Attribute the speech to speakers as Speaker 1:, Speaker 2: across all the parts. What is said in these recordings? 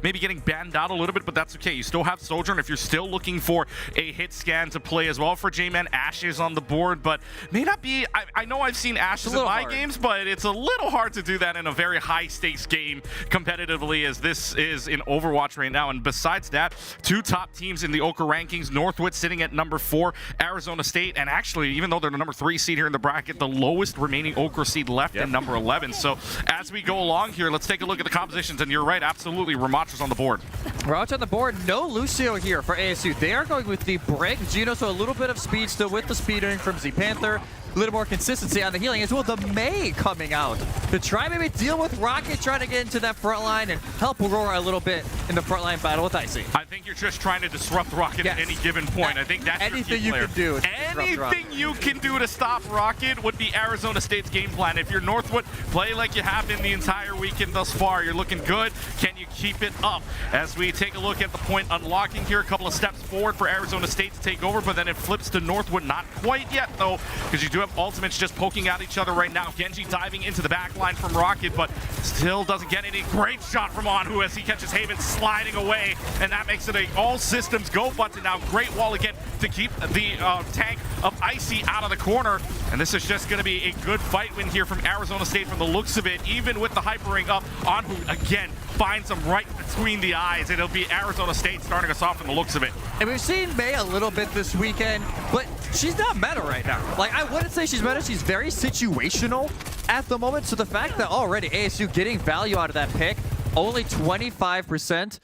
Speaker 1: maybe getting banned out a little bit, but that's okay. You still have Sojourn if you're still looking for a hit scan to play as well for J-Man. Ashes on the board, but may not be. I know I've seen Ashes in my games, but it's a little hard to do that in a very high-stakes game competitively as this is in Overwatch right now. And besides that, two top teams in the Ochre rankings, Northwood sitting at number 4, Arizona State, and actually, even though they're the number 3 seed here in the bracket, the lowest remaining Ochre seed left in number 11. So as we go along here, let's take a look at the compositions, and you're right, absolutely, Ramatra's on the board.
Speaker 2: Ramacha on the board, no Lucio here for ASU. They are going with the Break Gino, so a little bit of speed still with the speeding from Z Panther. A little more consistency on the healing as well. The May coming out to try maybe deal with Rocket, trying to get into that front line and help Aurora a little bit in the front line battle with Icy.
Speaker 1: I think you're just trying to disrupt Rocket at any given point. I think that's
Speaker 2: anything you can do.
Speaker 1: Anything you can do to stop Rocket would be Arizona State's game plan. If you're Northwood, play like you have been the entire weekend thus far. You're looking good. Can you keep it up? As we take a look at the point unlocking here, a couple of steps forward for Arizona State to take over, but then it flips to Northwood. Not quite yet, though, because you do have ultimates just poking at each other right now. Genji diving into the back line from Rocket, but still doesn't get any. Great shot from Anhu as he catches Haven sliding away, and that makes it a all systems go button now. Great wall again to keep the tank of Icy out of the corner, and this is just going to be a good fight win here from Arizona State from the looks of it. Even with the hypering up, Anhu again finds him right between the eyes. It'll be Arizona State starting us off from the looks of it.
Speaker 2: And we've seen May a little bit this weekend, but she's not meta right now. Like, I wouldn't say she's meta. She's very situational at the moment. So the fact that already ASU getting value out of that pick, only 25%.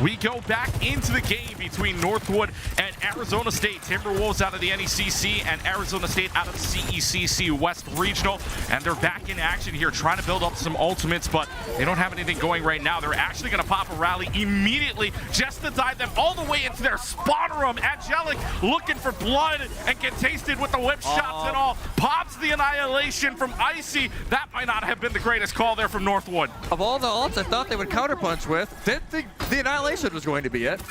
Speaker 1: We go back into the game between Northwood and Arizona State. Timberwolves out of the NECC and Arizona State out of CECC West Regional. And they're back in action here trying to build up some ultimates, but they don't have anything going right now. They're actually going to pop a rally immediately just to dive them all the way into their spawn room. Angelic looking for blood and get tasted with the whip shots and all. Pops the annihilation from Icy. That might not have been the greatest call there from Northwood.
Speaker 2: Of all the ults I thought they would counterpunch with, didn't think the annihilation was going to be it.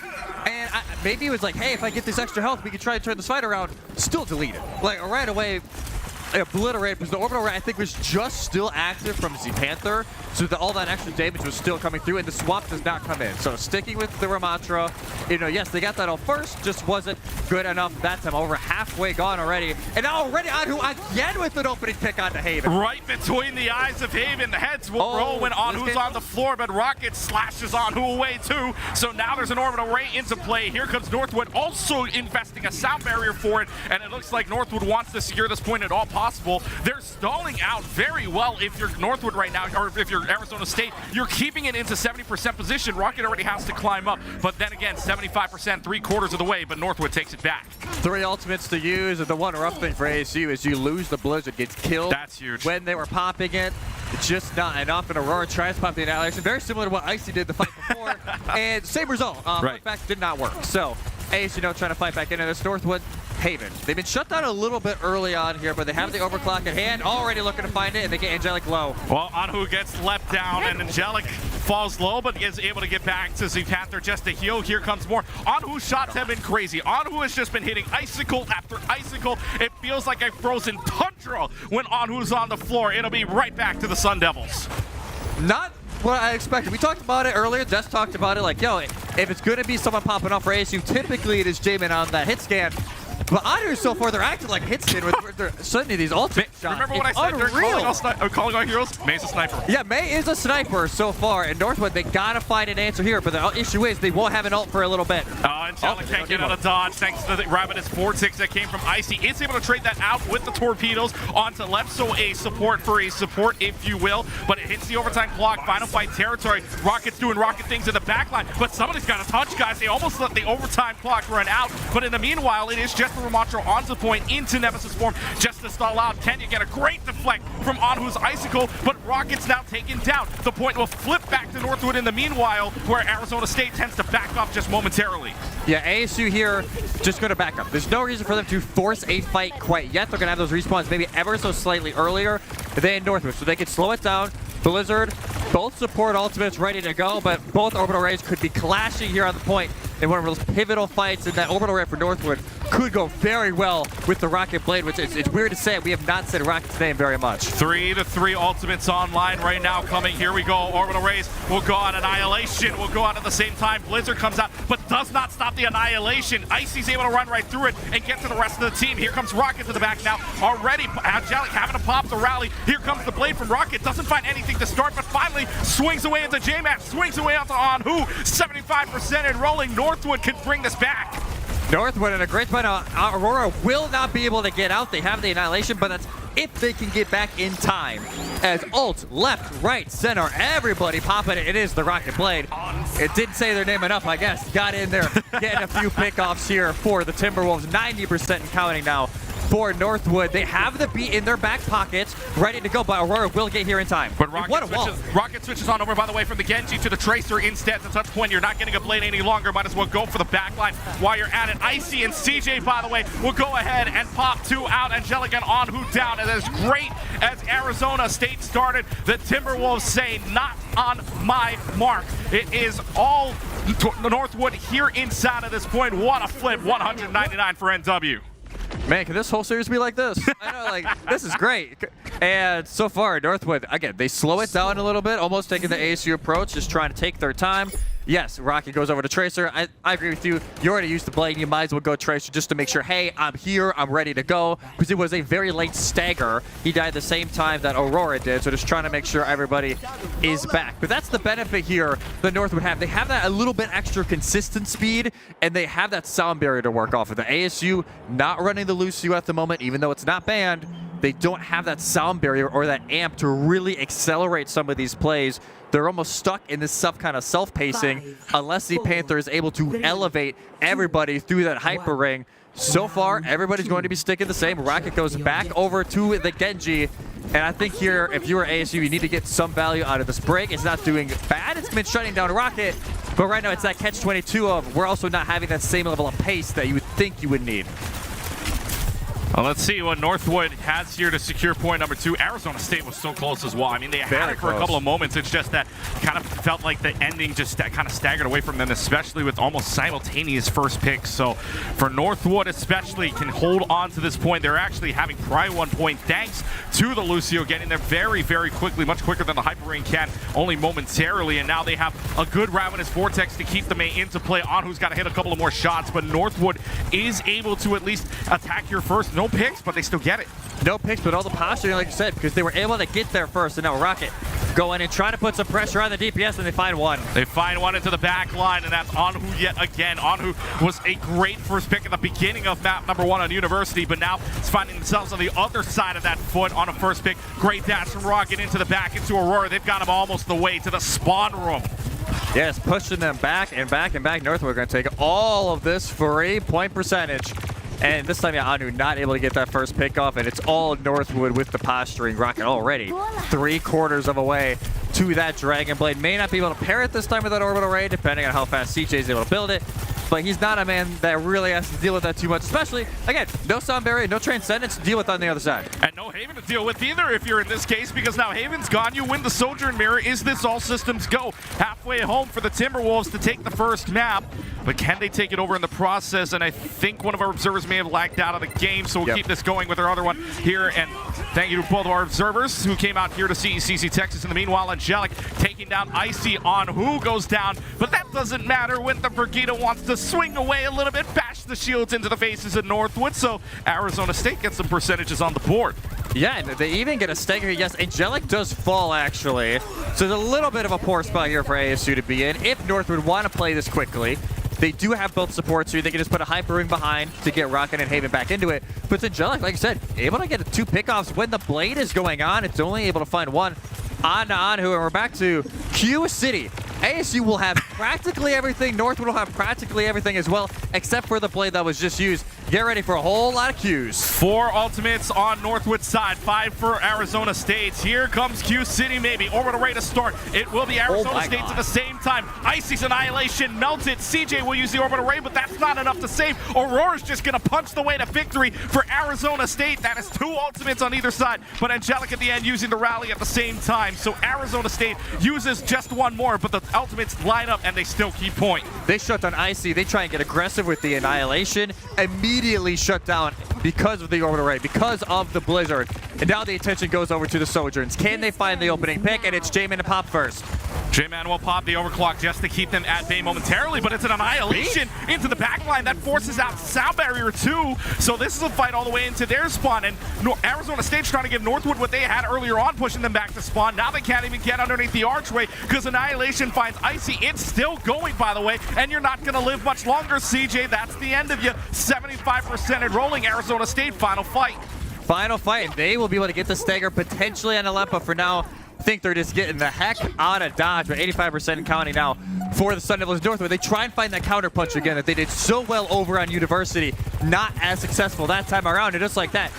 Speaker 2: And maybe it was like, hey, if I get this extra health, we can try to turn this fight around. Still delete it. Like, right away, obliterate, because the orbital ray I think was just still active from Z Panther, so that all that extra damage was still coming through, and the swap does not come in. So sticking with the Ramatra, you know, yes, they got that all first, just wasn't good enough that time. Over halfway gone already, and now already Anhu again with an opening pick onto Haven.
Speaker 1: Right between the eyes of Haven, the heads will roll when Anhu's on the floor, but Rocket slashes Anhu away too. So now there's an orbital ray into play. Here comes Northwood also investing a sound barrier for it, and it looks like Northwood wants to secure this point at all possible. They're stalling out very well if you're Northwood right now, or if you're Arizona State. You're keeping it into 70% position. Rocket already has to climb up, but then again, 75%, 3/4 of the way, but Northwood takes it back.
Speaker 2: 3 ultimates to use, and the one rough thing for ASU is you lose the Blizzard, gets killed.
Speaker 1: That's huge.
Speaker 2: When they were popping it, it's just not enough, and Aurora tries to pop the annihilation. Very similar to what Icy did the fight before, and same result. In fact, did not work. So ASU now trying to fight back into this. Northwood, Haven. They've been shut down a little bit early on here, but they have the overclock at hand, already looking to find it, and they get Angelic low.
Speaker 1: Well, Anhu gets leapt down, and Angelic falls low, but is able to get back to Z Panther just to heal. Here comes more. Anhu's shots have been crazy. Anhu has just been hitting icicle after icicle. It feels like a frozen tundra when Anhu's on the floor. It'll be right back to the Sun Devils.
Speaker 2: Not what I expected. We talked about it earlier. Des talked about it like, yo, if it's going to be someone popping off for ASU, typically it is J-Man on that hit scan. But Anu, so far, they're acting like hit scan with their suddenly these ultimate shots.
Speaker 1: Remember what I said during calling all heroes? May's a sniper.
Speaker 2: Yeah, May is a sniper so far. And Northwood, they gotta find an answer here. But the issue is they won't have an ult for a little bit.
Speaker 1: Angelic can't get out of dodge thanks to the Rabbitous Vortex that came from Icy. Is able to trade that out with the torpedoes onto left, so a support for a support, if you will. But it hits the overtime clock, final fight territory. Rocket's doing Rocket things in the back line, but somebody's got to touch, guys. They almost let the overtime clock run out, but in the meanwhile, it is just the Ramatra onto point into Nemesis form just to stall out. Kenya get a great deflect from Anhu's icicle, but Rocket's now taken down. The point will flip back to Northwood in the meanwhile, where Arizona State tends to back off just momentarily.
Speaker 2: Yeah, ASU here just going to back up. There's no reason for them to force a fight quite yet. They're going to have those respawns maybe ever so slightly earlier than Northwood, so they can slow it down. Blizzard, both support ultimates ready to go, but both orbital rays could be clashing here on the point in one of those pivotal fights, and that orbital ray for Northwood could go very well with the Rocket Blade, which it's weird to say. We have not said Rocket's name very much.
Speaker 1: 3-3 ultimates online right now coming. Here we go. Orbital Rays will go on Annihilation. Will go on at the same time. Blizzard comes out, but does not stop the Annihilation. Icy's able to run right through it and get to the rest of the team. Here comes Rocket to the back now. Already, Angelic having to pop the rally. Here comes the blade from Rocket. Doesn't find anything to start, but finally swings away into J-Matt. Swings away onto Anhu. 75% and rolling. Northwood can bring this back.
Speaker 2: Northwood in a great spot. Aurora will not be able to get out. They have the Annihilation, but that's if they can get back in time. As ult, left, right, center, everybody popping it. It is the Rocket Blade. It didn't say their name enough, I guess. Got in there, getting a few pickoffs here for the Timberwolves. 90% and counting now for Northwood. They have the beat in their back pockets, ready to go, but Aurora will get here in time.
Speaker 1: But Rocket switches on over, by the way, from the Genji to the Tracer instead. To touch point, you're not getting a blade any longer. Might as well go for the backline while you're at it. Icy and CJ, by the way, will go ahead and pop 2 out. Angelic and Anhu down. And as great as Arizona State started, the Timberwolves say, not on my mark. It is all Northwood here inside of this point. What a flip. 199 for NW.
Speaker 2: Man, can this whole series be like this? I know, like, this is great. And so far, Northwood, again, they slow it down a little bit, almost taking the ASU approach, just trying to take their time. Yes, Rocket goes over to Tracer. I agree with you. You already used the blade. You might as well go Tracer just to make sure, hey, I'm here. I'm ready to go. Because it was a very late stagger. He died the same time that Aurora did. So just trying to make sure everybody is back. But that's the benefit here the Northwood have. They have that a little bit extra consistent speed. And they have that sound barrier to work off of. The ASU not running the Lucio at the moment, even though it's not banned. They don't have that sound barrier or that amp to really accelerate some of these plays. They're almost stuck in this kind of self-pacing unless the Panther is able to elevate everybody through that hyper ring. So far, everybody's going to be sticking the same. Rocket goes back over to the Genji. And I think here, if you were ASU, you need to get some value out of this break. It's not doing bad. It's been shutting down Rocket. But right now, it's that catch-22 of we're also not having that same level of pace that you would think you would need.
Speaker 1: Well, let's see what Northwood has here to secure point number 2. Arizona State was so close as well. I mean, they had it for a couple of moments. It's just that kind of felt like the ending just kind of staggered away from them, especially with almost simultaneous first picks. So for Northwood especially, can hold on to this point. They're actually having prior 1 point thanks to the Lucio getting there very, very quickly, much quicker than the Hyper Ring can, only momentarily. And now they have a good Ravenous Vortex to keep the May into play on, who's got to hit a couple of more shots. But Northwood is able to at least attack here first. No picks, but they still get it.
Speaker 2: No picks, but all the posturing, like you said, because they were able to get there first. And now Rocket go in and try to put some pressure on the DPS, and they find one.
Speaker 1: They find one into the back line, and that's Anhu yet again. Anhu was a great first pick at the beginning of map number 1 on University, but now it's finding themselves on the other side of that foot on a first pick. Great dash from Rocket into the back, into Aurora. They've got him almost the way to the spawn room.
Speaker 2: Yes, pushing them back and back and back. Northwood are going to take all of this free point percentage. And this time, yeah, Anu not able to get that first pick off, and it's all Northwood with the posturing. Rocket already 3/4 of a way to that Dragon Blade. May not be able to pair it this time with that Orbital Ray, depending on how fast CJ is able to build it. But he's not a man that really has to deal with that too much, especially, again, no Sound Barrier, no Transcendence to deal with on the other side.
Speaker 1: And no Haven to deal with either if you're in this case, because now Haven's gone. You win the Sojourn Mirror. Is this all systems go? Halfway home for the Timberwolves to take the first map, but can they take it over in the process? And I think one of our observers may have lagged out of the game, so we'll keep this going with our other one here. And thank you to both of our observers who came out here to CECC Texas. In the meanwhile, Angelic taking down Icy on who goes down, but that doesn't matter when the Brigida wants to swing away a little bit, bash the shields into the faces of Northwood, so Arizona State gets some percentages on the board.
Speaker 2: Yeah, and they even get a stagger. Yes, Angelic does fall, actually. So there's a little bit of a poor spot here for ASU to be in. If Northwood want to play this quickly, they do have both supports here. They can just put a Hyper Ring behind to get Rocket and Haven back into it. But Angelic, like I said, able to get 2 pickoffs when the blade is going on. It's only able to find one on to Anhu, and we're back to Q City. ASU will have practically everything. Northwood will have practically everything as well, except for the blade that was just used. Get ready for a whole lot of Qs.
Speaker 1: 4 ultimates on Northwood's side, 5 for Arizona State. Here comes Q City, maybe. Orbital Ray to start. It will be Arizona State at the same time. Icy's Annihilation melted. CJ will use the Orbital Ray, but that's not enough to save. Aurora's just going to punch the way to victory for Arizona State. That is 2 ultimates on either side, but Angelic at the end using the rally at the same time. So Arizona State uses just 1 more, but the ultimates line up and they still keep point.
Speaker 2: They shut down Icy. They try and get aggressive with the Annihilation. Immediately immediately shut down because of the orbital ray, because of the blizzard. And now the attention goes over to the Sojourns. Can they find the opening pick? And it's J-Man to pop first.
Speaker 1: J-Man will pop the overclock just to keep them at bay momentarily, but it's an annihilation into the backline that forces out Sound Barrier 2. So this is a fight all the way into their spawn, and Arizona State's trying to give Northwood what they had earlier on, pushing them back to spawn. Now they can't even get underneath the archway because Annihilation finds Icy. It's still going, by the way, and you're not going to live much longer, CJ. That's the end of you. 75% enrolling Arizona State. Final fight.
Speaker 2: Final fight. They will be able to get the stagger potentially on Aleppo. For now, I think they're just getting the heck out of Dodge, but 85% counting now for the Sun Devils Northwood. They try and find that counter punch again that they did so well over on University. Not as successful that time around, and just like that,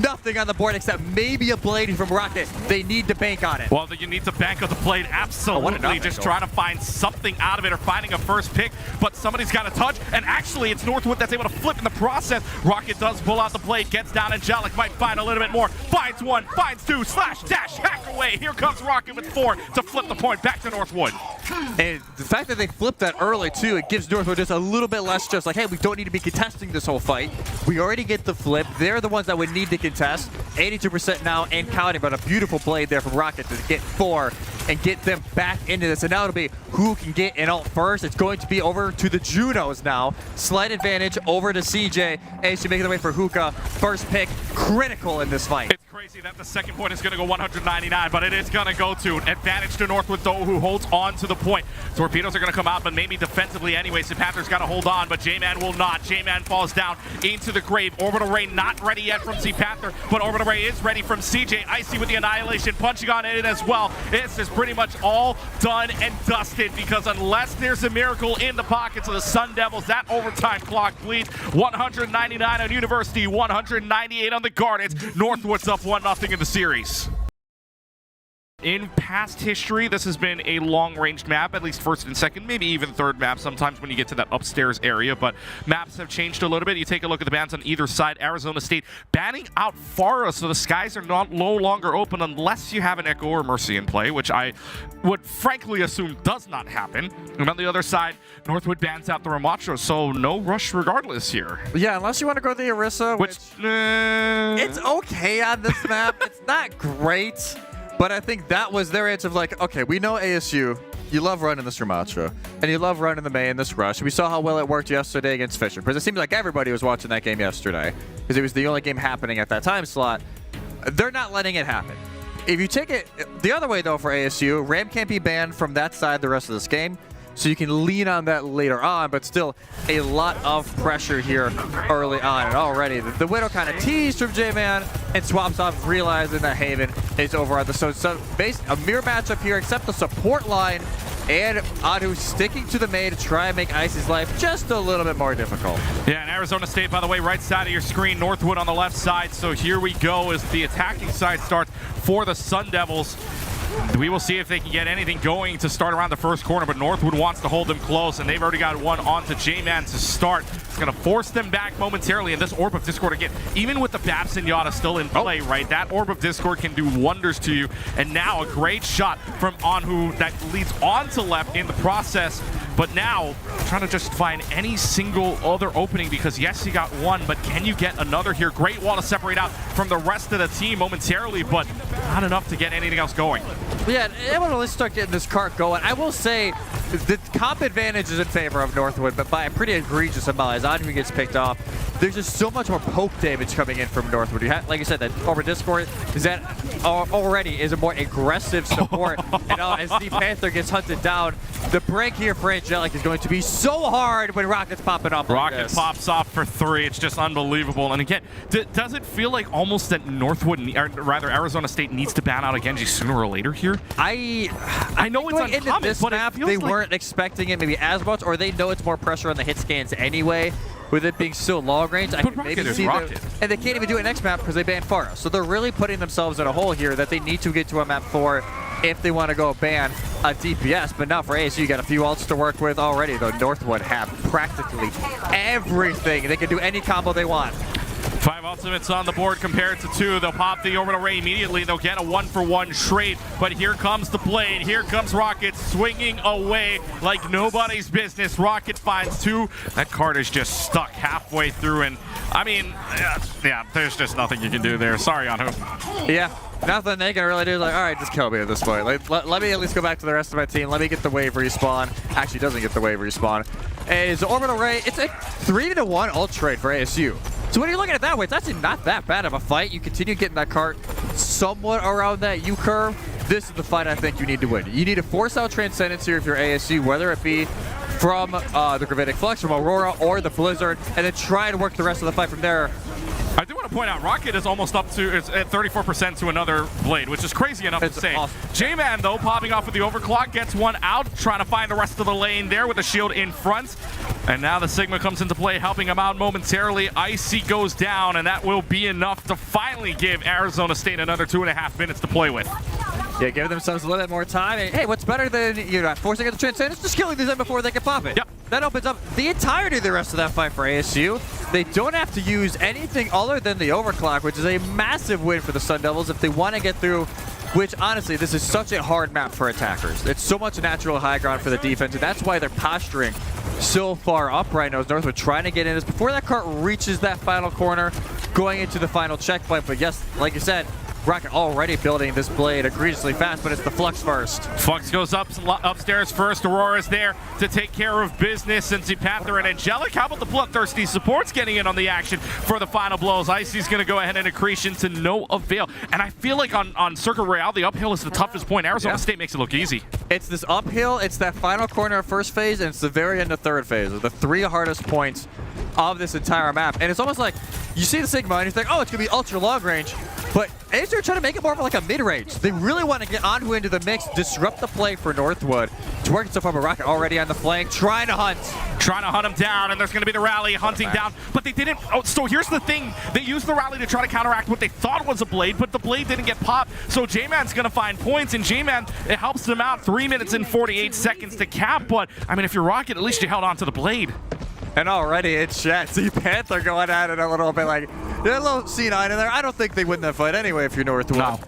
Speaker 2: nothing on the board except maybe a blade from Rocket. They need to bank on it.
Speaker 1: Well, you need to bank on the blade, absolutely. Just trying to find something out of it or finding a first pick, but somebody's got to touch, and actually it's Northwood that's able to flip in the process. Rocket does pull out the blade, gets down, Angelic might find a little bit more, finds one, finds two, slash, dash, hack away. Here comes Rocket with 4 to flip the point back to Northwood.
Speaker 2: And the fact that they flipped that early too, it gives Northwood just a little bit less stress. Like, hey, we don't need to be contesting this whole fight. We already get the flip. They're the ones that would need to contest. 82% now and counting, but a beautiful blade there from Rocket to get 4 and get them back into this. And now it'll be who can get an ult first. It's going to be over to the Junos now. Slight advantage over to CJ. AC making the way for Hookah. First pick, critical in this fight.
Speaker 1: It's crazy that the second point is going to go 199, but it is going to go to advantage to Northwood, though, who holds on to the point. Torpedoes are going to come out, but maybe defensively anyway. So Panther's got to hold on, but J-Man will not. J-Man falls down into the grave. Orbital Ray not ready yet from C Panther, but Orbital Ray is ready from CJ. Icy with the Annihilation, punching on it as well. This is pretty much all done and dusted, because unless there's a miracle in the pockets of the Sun Devils, that overtime clock bleeds. 199 on University, 198 on the Gardens. Northwood's up 1-0 in the series. In past history, this has been a long-ranged map, at least first and second, maybe even third map sometimes when you get to that upstairs area, but maps have changed a little bit. You take a look at the bans on either side. Arizona State banning out Fara, so the skies are no longer open unless you have an Echo or Mercy in play, which I would frankly assume does not happen. And on the other side, Northwood bans out the Ramacho, so no rush regardless here.
Speaker 2: Yeah, unless you want to go the Orisa, which it's okay on this map. It's not great. But I think that was their answer of like, okay, we know ASU, you love running this Ramatra, and you love running the May in this rush. We saw how well it worked yesterday against Fisher, because it seemed like everybody was watching that game yesterday, because it was the only game happening at that time slot. They're not letting it happen. If you take it the other way, though, for ASU, Ram can't be banned from that side the rest of this game, so you can lean on that later on, but still a lot of pressure here early on. And already the Widow kind of teased from J-Man and swaps off, realizing that Haven is over on the so a mirror matchup here, except the support line and Adu sticking to the May to try and make Icy's life just a little bit more difficult.
Speaker 1: Yeah, and Arizona State, by the way, right side of your screen, Northwood on the left side. So here we go as the attacking side starts for the Sun Devils. We will see if they can get anything going to start around the first corner, but Northwood wants to hold them close, and they've already got one onto J-Man to start. It's going to force them back momentarily, and this Orb of Discord again, even with the Babs and Yada still in play, right? That Orb of Discord can do wonders to you, and now a great shot from Anhu that leads on to left in the process, but now trying to just find any single other opening, because yes, you got one, but can you get another here? Great wall to separate out from the rest of the team momentarily, but not enough to get anything else going.
Speaker 2: Yeah, able to start getting this cart going. I will say the comp advantage is in favor of Northwood, but by a pretty egregious amount. As Anhu gets picked off, there's just so much more poke damage coming in from Northwood. You have, like you said, that over Discord is that already is a more aggressive support. And as the Panther gets hunted down, the break here for Angelic is going to be so hard when Rocket's popping up.
Speaker 1: Rocket pops off for 3. It's just unbelievable. And again, does it feel like almost that Northwood, or rather Arizona State, needs to ban out a Genji sooner or later here? I know it's uncommon,
Speaker 2: this
Speaker 1: but
Speaker 2: map, they weren't expecting it maybe as much, or they know it's more pressure on the hit scans anyway. With it being so long range, I can maybe see that. And they can't even do it next map because they banned Pharah. So they're really putting themselves in a hole here that they need to get to a map 4 if they want to go ban a DPS. But now for ASU, you got a few ults to work with already, though Northwood have practically everything. They can do any combo they want.
Speaker 1: 5 ultimates on the board compared to 2. They'll pop the orbital ray immediately. They'll get a 1-for-1 trade. But here comes the blade. Here comes Rocket swinging away like nobody's business. Rocket finds 2. That card is just stuck halfway through. And, I mean, yeah, there's just nothing you can do there. Sorry, on who.
Speaker 2: Yeah. Nothing they can really do. Like, all right, just kill me at this point. Like, let me at least go back to the rest of my team. Let me get the wave respawn. Actually, doesn't get the wave respawn. Is Orbital Ray. It's a 3-to-1 ult trade for ASU. So when you're looking at it that way, it's actually not that bad of a fight. You continue getting that cart somewhat around that U curve. This is the fight I think you need to win. You need to force out Transcendence here if you're ASU, whether it be from the Gravitic Flux, from Aurora, or the Blizzard, and then try to work the rest of the fight from there.
Speaker 1: I do want to point out, Rocket is almost up to, it's at 34% to another blade, which is crazy enough to say.
Speaker 2: Awesome.
Speaker 1: J-Man, though, popping off with the overclock, gets one out, trying to find the rest of the lane there with the shield in front. And now the Sigma comes into play, helping him out momentarily. Icy goes down, and that will be enough to finally give Arizona State another 2.5 minutes to play with.
Speaker 2: Yeah, give themselves a little bit more time. And, hey, what's better than forcing out the Transcendence? Just killing these in before they can pop it.
Speaker 1: Yep.
Speaker 2: That opens up the entirety of the rest of that fight for ASU. They don't have to use anything other than the overclock, which is a massive win for the Sun Devils if they want to get through. Which, honestly, this is such a hard map for attackers. It's so much natural high ground for the defense, and that's why they're posturing so far up right now as Northwood trying to get in this before that cart reaches that final corner, going into the final checkpoint. But yes, like you said, Rocket already building this blade egregiously fast, but it's the Flux first.
Speaker 1: Flux goes upstairs first. Aurora's there to take care of business. Cincy Panther and Angelic. How about the Bloodthirsty supports getting in on the action for the final blows? Icy's going to go ahead and accretion to no avail. And I feel like on Circuit Royale, the uphill is the toughest point. Arizona State makes it look easy.
Speaker 2: It's this uphill, it's that final corner of first phase, and it's the very end of third phase. The 3 hardest points of this entire map. And it's almost like you see the Sigma and you think, oh, it's going to be ultra long range. But ASU are trying to make it more of like a mid-range. They really want to get onto into the mix, disrupt the play for Northwood. It's working so far, but Rocket already on the flank, trying to hunt.
Speaker 1: Trying to hunt him down, and there's going to be the rally hunting down. But they didn't. Oh, so here's the thing. They used the rally to try to counteract what they thought was a blade, but the blade didn't get popped. So J-Man's going to find points, and J-Man, it helps them out. 3 minutes and 48 seconds to cap. But, I mean, if you're Rocket, at least you held on to the blade.
Speaker 2: And already in chat, see Panther going at it a little bit like, there's a little C9 in there. I don't think they win that fight anyway if you're Northwood.
Speaker 1: No.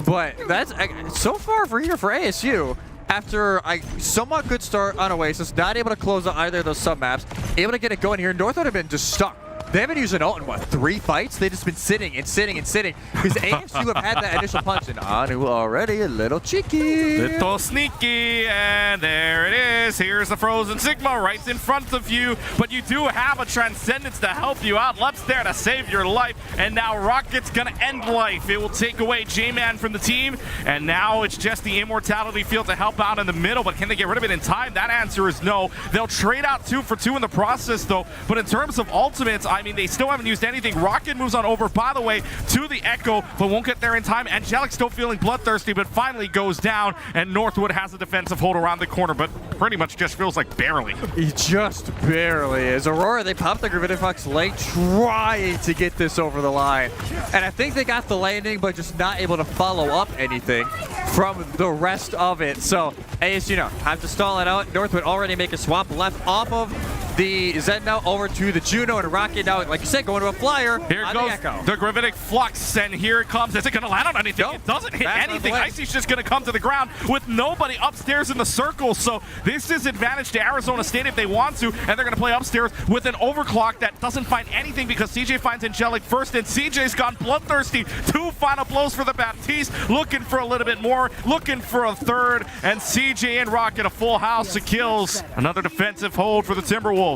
Speaker 2: But that's so far for ASU. After a somewhat good start on Oasis, not able to close out either of those sub-maps, able to get it going here. Northwood have been just stuck. They haven't used an ult in, what, 3 fights? They've just been sitting and sitting and sitting. Because ASU have had that initial punch, and Anu already a little cheeky.
Speaker 1: Little sneaky, and there it is. Here's the Frozen Sigma right in front of you. But you do have a Transcendence to help you out. Lep's there to save your life. And now Rocket's going to end life. It will take away J-Man from the team. And now it's just the Immortality field to help out in the middle. But can they get rid of it in time? That answer is no. They'll trade out 2 for 2 in the process, though. But in terms of ultimates, I mean, they still haven't used anything. Rocket moves on over, by the way, to the Echo, but won't get there in time. Angelic still feeling bloodthirsty, but finally goes down, and Northwood has a defensive hold around the corner, but pretty much just feels like barely.
Speaker 2: He just barely is. Aurora, they popped the Gravitic Fox late, trying to get this over the line. And I think they got the landing, but just not able to follow up anything from the rest of it. So, ASU, have to stall it out. Northwood already make a swap left off of the Zen now over to the Juno, and Rocket now, like you said, going to a flyer.
Speaker 1: Here goes the Gravitic Flux, and here it comes. Is it going to land on anything?
Speaker 2: Nope.
Speaker 1: It doesn't hit anything. Icy's just going to come to the ground with nobody upstairs in the circle. So this is advantage to Arizona State if they want to, and they're going to play upstairs with an overclock that doesn't find anything because CJ finds Angelic first, and CJ's gone bloodthirsty. 2 final blows for the Baptiste, looking for a little bit more, looking for a third, and CJ and Rocket a full house of kills. Another defensive hold for the Timberwolves.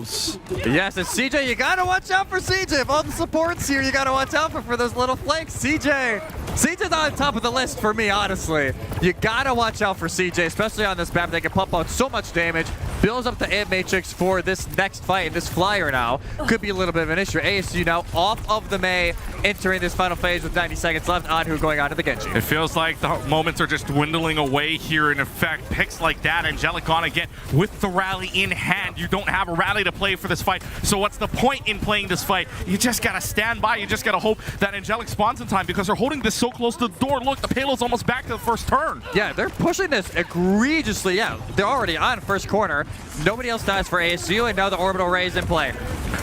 Speaker 2: Yes, and CJ, you gotta watch out for CJ. Of all the supports here, you gotta watch out for those little flanks. CJ's on top of the list for me, honestly. You gotta watch out for CJ, especially on this map. They can pump out so much damage. Builds up the amp matrix for this next fight. This flyer now could be a little bit of an issue. ASU now off of the May, entering this final phase with 90 seconds left. Anhu going on to the Genji.
Speaker 1: It feels like the moments are just dwindling away here. In effect, picks like that, Angelic on again with the rally in hand. You don't have a rally to play for this fight, so what's the point in playing this fight? You just gotta stand by. You just gotta hope that Angelic spawns in time because they're holding this so close to the door. Look, the payload's almost back to the first turn.
Speaker 2: Yeah, they're pushing this egregiously. Yeah, they're already on first corner. Nobody else dies for ASU, and now the orbital ray is in play.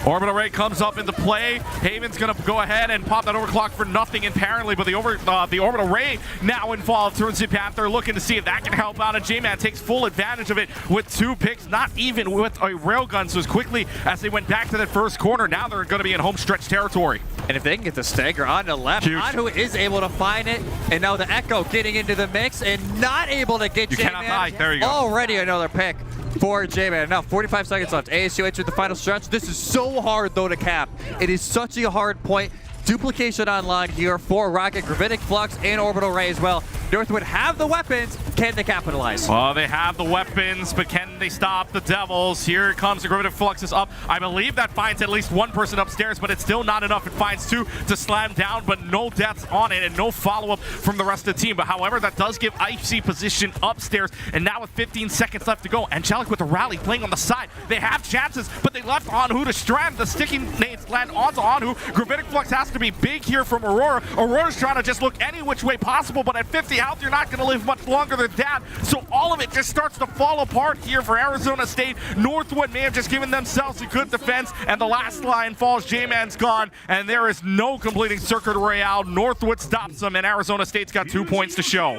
Speaker 1: Orbital Ray comes up into play. Haven's going to go ahead and pop that overclock for nothing, apparently, but the Orbital Ray now involved. Twinsalty Panther looking to see if that can help out, and J-Man takes full advantage of it with 2 picks, not even with a railgun. So as quickly as they went back to that first corner, now they're going to be in home stretch territory.
Speaker 2: And if they can get the stagger on the left, Anhu is able to find it, and now the Echo getting into the mix and not able to get J-Man.
Speaker 1: You cannot die. There you go.
Speaker 2: Already another pick for J-Man. Now 45 seconds left. ASU entered the final stretch. This is so hard though to cap. It is such a hard point. Duplication online here for Rocket, Gravitic Flux, and Orbital Ray as well. Northwood have the weapons. Can they capitalize?
Speaker 1: Well, they have the weapons, but can they stop the Devils? Here comes the Gravitic Flux is up. I believe that finds at least 1 person upstairs, but it's still not enough. It finds 2 to slam down, but no deaths on it and no follow-up from the rest of the team. But however, that does give IC position upstairs. And now with 15 seconds left to go, Angelic with the rally playing on the side. They have chances, but they left Anhu to strand. The sticking nades land onto Anhu. Gravitic Flux has to be big here from Aurora. Aurora's trying to just look any which way possible, but at 50 health, you're not going to live much longer than that. So all of it just starts to fall apart here for Arizona State. Northwood may have just given themselves a good defense, and the last line falls. J-Man's gone, and there is no completing Circuit Royale. Northwood stops them, and Arizona State's got 2 points to show.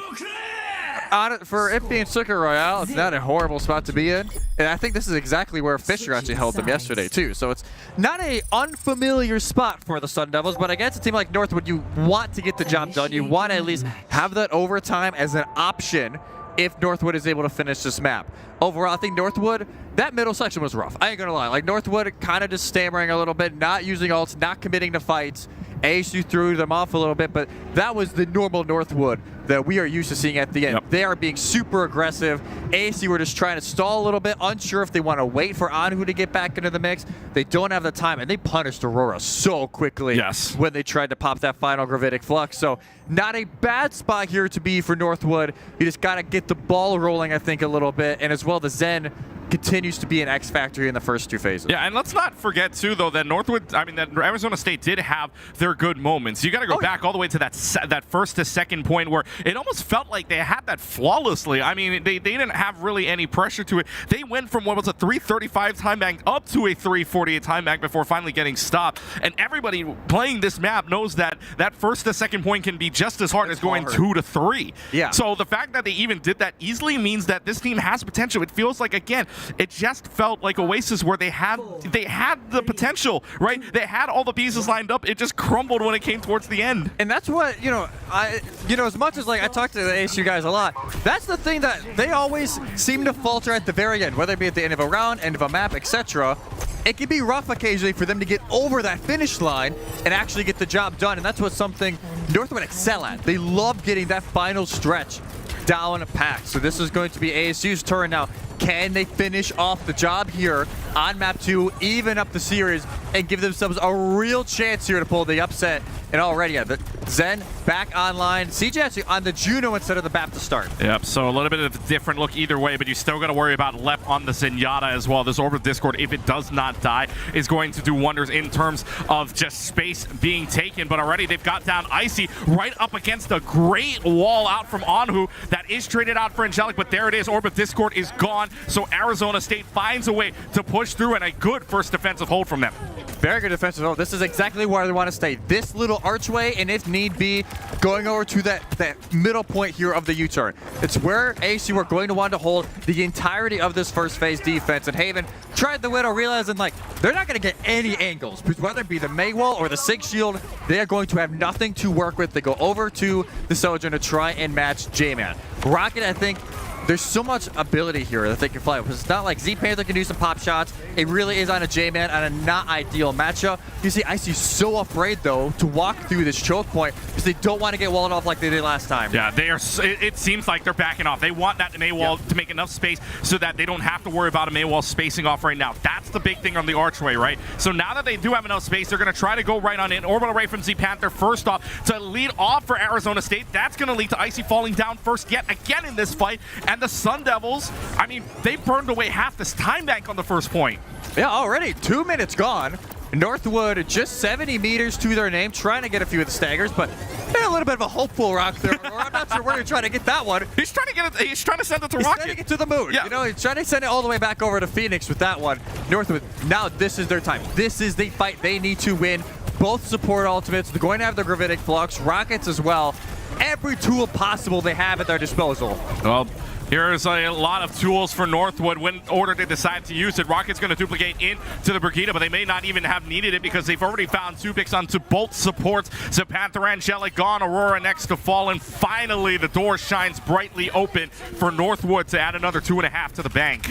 Speaker 2: For it being Circuit Royale, it's not a horrible spot to be in. And I think this is exactly where Fisher actually held them yesterday, too. So it's not a unfamiliar spot for the Sun Devils, but against a team like Northwood, you want to get the job done. You want to at least have that overtime as an option if Northwood is able to finish this map. Overall, I think Northwood, that middle section was rough. I ain't gonna lie. Like, Northwood kind of just stammering a little bit, not using ults, not committing to fights. ASU threw them off a little bit, but that was the normal Northwood that we are used to seeing at the end.
Speaker 1: Yep.
Speaker 2: They are being super aggressive. ASU were just trying to stall a little bit, unsure if they want to wait for Anhu to get back into the mix. They don't have the time, and they punished Aurora so quickly when they tried to pop that final Gravitic Flux. So not a bad spot here to be for Northwood. You just got to get the ball rolling, I think, a little bit, and as well the Zen continues to be an X factor in the first 2 phases.
Speaker 1: Yeah, and let's not forget too, though, that that Arizona State did have their good moments. You got to go back all the way to that first to second point where it almost felt like they had that flawlessly. I mean, they didn't have really any pressure to it. They went from what was a 3:35 time bank up to a 3:48 time bank before finally getting stopped. And everybody playing this map knows that that first to second point can be just as hard as going 2 to 3.
Speaker 2: Yeah.
Speaker 1: So the fact that they even did that easily means that this team has potential. It feels like, again, it just felt like Oasis where they had the potential, right? They had all the pieces lined up. It just crumbled when it came towards the end.
Speaker 2: And that's what, as much as like I talk to the ASU guys a lot, that's the thing that they always seem to falter at the very end, whether it be at the end of a round, end of a map, etc. It can be rough occasionally for them to get over that finish line and actually get the job done, and that's what something Northwood excel at. They love getting that final stretch down packed. So this is going to be ASU's turn now. Can they finish off the job here on map 2, even up the series, and give themselves a real chance here to pull the upset? And already, the Zen back online. CJ actually on the Juno instead of the BAP to start.
Speaker 1: Yep, so a little bit of a different look either way, but you still got to worry about left on the Zenyatta as well. This Orbital Discord, if it does not die, is going to do wonders in terms of just space being taken. But already they've got down Icy right up against a great wall out from Anhu that is traded out for Angelic, but there it is. Orbital Discord is gone, so Arizona State finds a way to push through, and a good first defensive hold from them.
Speaker 2: Very good defensive hold. This is exactly where they want to stay. This little archway, and if need be, going over to that middle point here of the U-turn. It's where ASU are going to want to hold the entirety of this first phase defense. And Haven tried the Widow, realizing like they're not going to get any angles, because whether it be the May wall or the Sig Shield, they are going to have nothing to work with. They go over to the Sojourn to try and match J-Man. Rocket, I think, there's so much ability here that they can fly. Because it's not like Z-Panther can do some pop shots. It really is on a J-Man on a not ideal matchup. You see Icy so afraid, though, to walk through this choke point because they don't want to get walled off like they did last time.
Speaker 1: Yeah, they are. It seems like they're backing off. They want that May wall to make enough space so that they don't have to worry about a May wall spacing off right now. That's the big thing on the archway, right? So now that they do have enough space, they're going to try to go right on in. Orbital Ray from Z-Panther first off to lead off for Arizona State. That's going to lead to Icy falling down first yet again in this fight. And the Sun Devils, I mean, they burned away half this time bank on the first point.
Speaker 2: Yeah, already 2 minutes gone. Northwood just 70 meters to their name, trying to get a few of the staggers, but a little bit of a hopeful rock there. I'm not sure where you're trying to get that one.
Speaker 1: He's trying to get it. He's trying to send it to
Speaker 2: He's
Speaker 1: Rocket.
Speaker 2: sending it to the moon.
Speaker 1: Yeah.
Speaker 2: You know, he's trying to send it all the way back over to Phoenix with that one. Northwood, now this is their time. This is the fight they need to win. Both support ultimates. They're going to have the Gravitic Flux, Rockets as well. Every tool possible they have at their disposal.
Speaker 1: Well, here's a lot of tools for Northwood when order they decide to use it. Rocket's going to duplicate into the Brigida, but they may not even have needed it because they've already found 2 picks onto both supports. So Panther Angelic gone, Aurora next to fall, and finally the door shines brightly open for Northwood to add another 2.5 to the bank.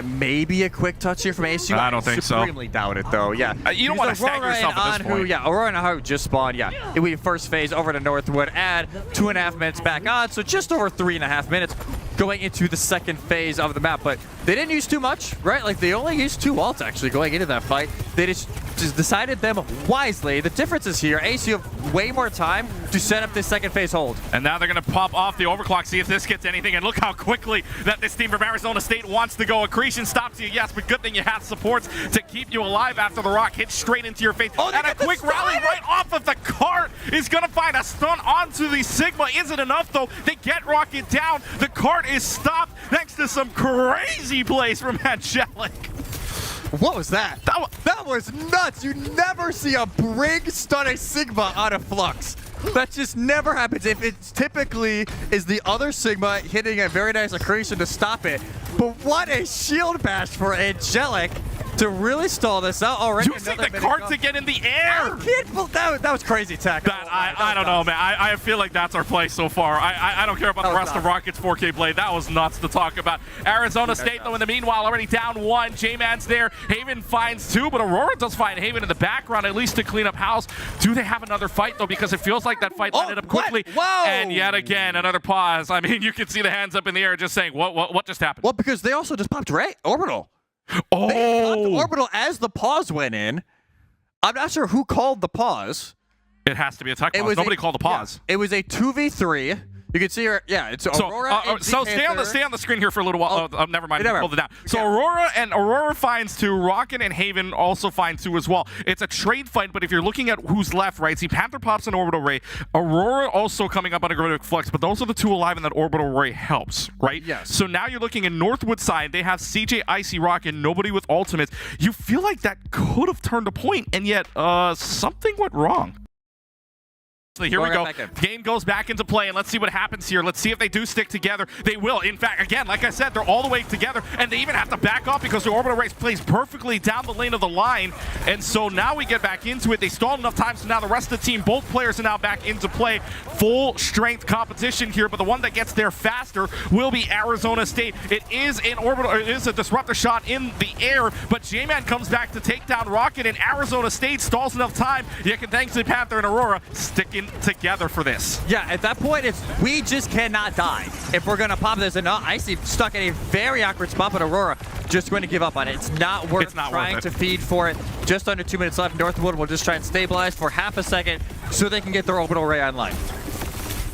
Speaker 2: Maybe a quick touch here from ASU.
Speaker 1: I don't think so.
Speaker 2: Supremely doubt it, though. Yeah.
Speaker 1: You don't want to stagger yourself at this point.
Speaker 2: Yeah, Aurora and Anhu just spawned. Yeah. It will be first phase over to Northwood. Add 2.5 minutes back on, so just over 3.5 minutes going into the second phase of the map. But they didn't use too much, right? Like, they only used 2 ults, actually, going into that fight. They just decided them wisely. The difference is here, ASU have way more time to set up this second phase hold.
Speaker 1: And now they're going to pop off the overclock, see if this gets anything. And look how quickly that this team from Arizona State wants to go. Accretion stops you, yes, but good thing you have supports to keep you alive after the rock hits straight into your face.
Speaker 2: Oh,
Speaker 1: and a quick rally right off of the cart is going to find a stun onto the Sigma. Isn't enough, though. They get Rocket down. The cart is stopped next to some crazy plays from Angelic.
Speaker 2: What was that? That was nuts. You never see a Brig stun a Sigma on a Flux. That just never happens. If it typically is the other Sigma hitting a very nice accretion to stop it. But what a shield bash for Angelic to really stall this out already.
Speaker 1: Using the cart to get in the air.
Speaker 2: That was crazy tech.
Speaker 1: I don't know, man. I feel like that's our play so far. I don't care about the rest of Rocket's 4K play. That was nuts to talk about. Arizona State, though, in the meanwhile, already down 1. J-Man's there. Haven finds 2, but Aurora does find Haven in the background, at least to clean up house. Do they have another fight, though? Because it feels like that fight ended up quickly.
Speaker 2: Whoa!
Speaker 1: And yet again, another pause. I mean, you can see the hands up in the air just saying, what just happened?
Speaker 2: Well, because they also just popped Orbital.
Speaker 1: Oh!
Speaker 2: They popped Orbital as the pause went in. I'm not sure who called the pause.
Speaker 1: It has to be a tech pause. Nobody called the pause.
Speaker 2: Yeah, it was a 2v3. You can see her. Yeah, it's Aurora.
Speaker 1: So stay on the screen here for a little while. Never mind. Hold it down. So
Speaker 2: Okay.
Speaker 1: Aurora finds 2. Rocket and Haven also find 2 as well. It's a trade fight, but if you're looking at who's left, right? See, Panther pops an orbital ray. Aurora also coming up on a Gravitic Flux, but those are the 2 alive, and that orbital ray helps, right?
Speaker 2: Yes.
Speaker 1: So now you're looking at Northwood side. They have CJ, Icy, Rocket, nobody with ultimates. You feel like that could have turned a point, and yet something went wrong. So here we go. Game goes back into play, and let's see what happens here. Let's see if they do stick together. They will. In fact, again, like I said, they're all the way together, and they even have to back off because the orbital race plays perfectly down the lane of the line. And so now we get back into it. They stalled enough time, so now the rest of the team, both players are now back into play. Full strength competition here, but the one that gets there faster will be Arizona State. It is an orbital, it is a disruptor shot in the air, but J-Man comes back to take down Rocket, and Arizona State stalls enough time. You can thank the Panther and Aurora sticking together for this.
Speaker 2: Yeah, at that point, we just cannot die if we're going to pop this. And Icy stuck in a very awkward spot, but Aurora just going to give up on it. It's not worth trying to feed for it. Just under 2 minutes left. Northwood will just try and stabilize for half a second so they can get their orbital ray online.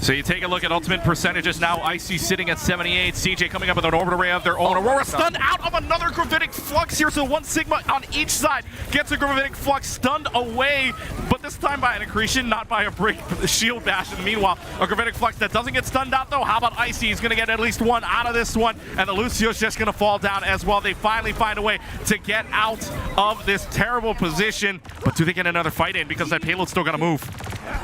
Speaker 1: So you take a look at ultimate percentages now. Icy sitting at 78. CJ coming up with an orbital ray of their own. Aurora stunned out of another Gravitic Flux here. So 1 Sigma on each side gets a Gravitic Flux stunned away, but this time by an accretion, not by a break shield bash. In the meanwhile, a Gravitic Flux that doesn't get stunned out though. How about Icy? He's going to get at least 1 out of this one, and the Lucio's just going to fall down as well. They finally find a way to get out of this terrible position, but do they get another fight in because that payload's still going to move?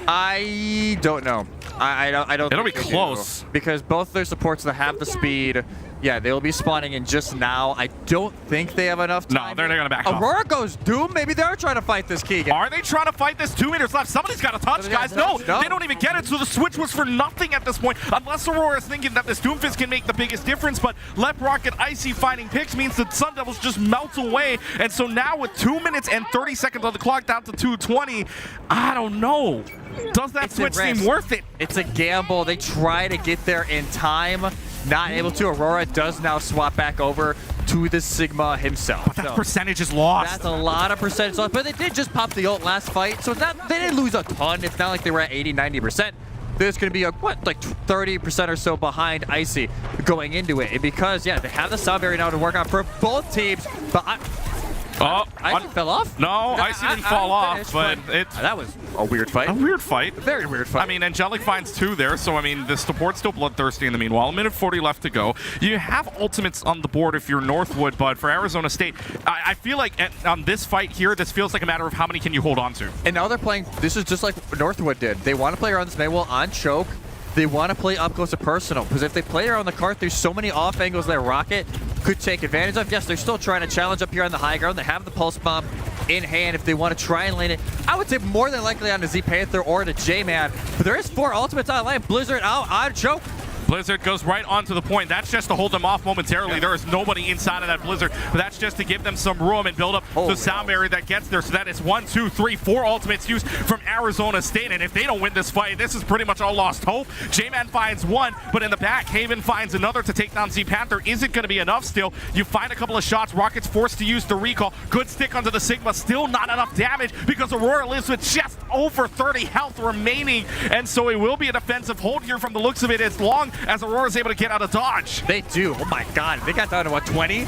Speaker 2: I don't know. I don't.
Speaker 1: It'll be close
Speaker 2: because both their supports that have the speed, yeah, they'll be spawning in just now. I don't think they have enough time.
Speaker 1: No, they're gonna back off.
Speaker 2: Aurora goes Doom. Maybe they're trying to fight this Keegan.
Speaker 1: Are they trying to fight this? 2 minutes left. Somebody's got to touch, guys. No, they don't even get it. So the switch was for nothing at this point, unless Aurora is thinking that this Doomfist can make the biggest difference. But Lep Rocket Icy finding picks means the Sun Devils just melt away. And so now with 2 minutes and 30 seconds on the clock down to 2:20, I don't know. Does that switch seem worth it?
Speaker 2: It's a gamble. They try to get there in time. Not able to. Aurora does now swap back over to the Sigma himself.
Speaker 1: But that percentage is lost.
Speaker 2: That's a lot of percentage lost. But they did just pop the ult last fight, so they didn't lose a ton. It's not like they were at 80, 90%. There's going to be like 30% or so behind Icy going into it. And because, yeah, they have the Soundberry now to work on for both teams. But
Speaker 1: Oh,
Speaker 2: Icy fell off?
Speaker 1: No, Icy didn't fall off, but it's...
Speaker 2: That was a weird fight.
Speaker 1: A weird fight.
Speaker 2: Very weird fight.
Speaker 1: I mean, Angelic finds 2 there, so I mean, the support's still bloodthirsty in the meanwhile. A minute 40 left to go. You have ultimates on the board if you're Northwood, but for Arizona State, I feel like on this fight here, this feels like a matter of how many can you hold on to.
Speaker 2: And now they're playing, this is just like Northwood did. They want to play around this main wall on choke. They want to play up close and personal, because if they play around the cart, there's so many off angles that Rocket could take advantage of. Yes, they're still trying to challenge up here on the high ground. They have the pulse bomb in hand if they want to try and land it. I would say more than likely on the Z Panther or the J-Man, but there is 4 ultimates on line. Blizzard out on choke.
Speaker 1: Blizzard goes right onto the point. That's just to hold them off momentarily. Yeah. There is nobody inside of that Blizzard, but that's just to give them some room and build up the sound barrier that gets there. So that is 1, 2, 3, 4 ultimates used from Arizona State. And if they don't win this fight, this is pretty much all lost hope. J-Man finds 1, but in the back, Haven finds another to take down Z Panther. Isn't going to be enough still. You find a couple of shots. Rocket's forced to use the recall. Good stick onto the Sigma. Still not enough damage because Aurora lives with just over 30 health remaining. And so it will be a defensive hold here from the looks of it, as long as Aurora's able to get out of dodge.
Speaker 2: They do. Oh my god. They got down to what, 20?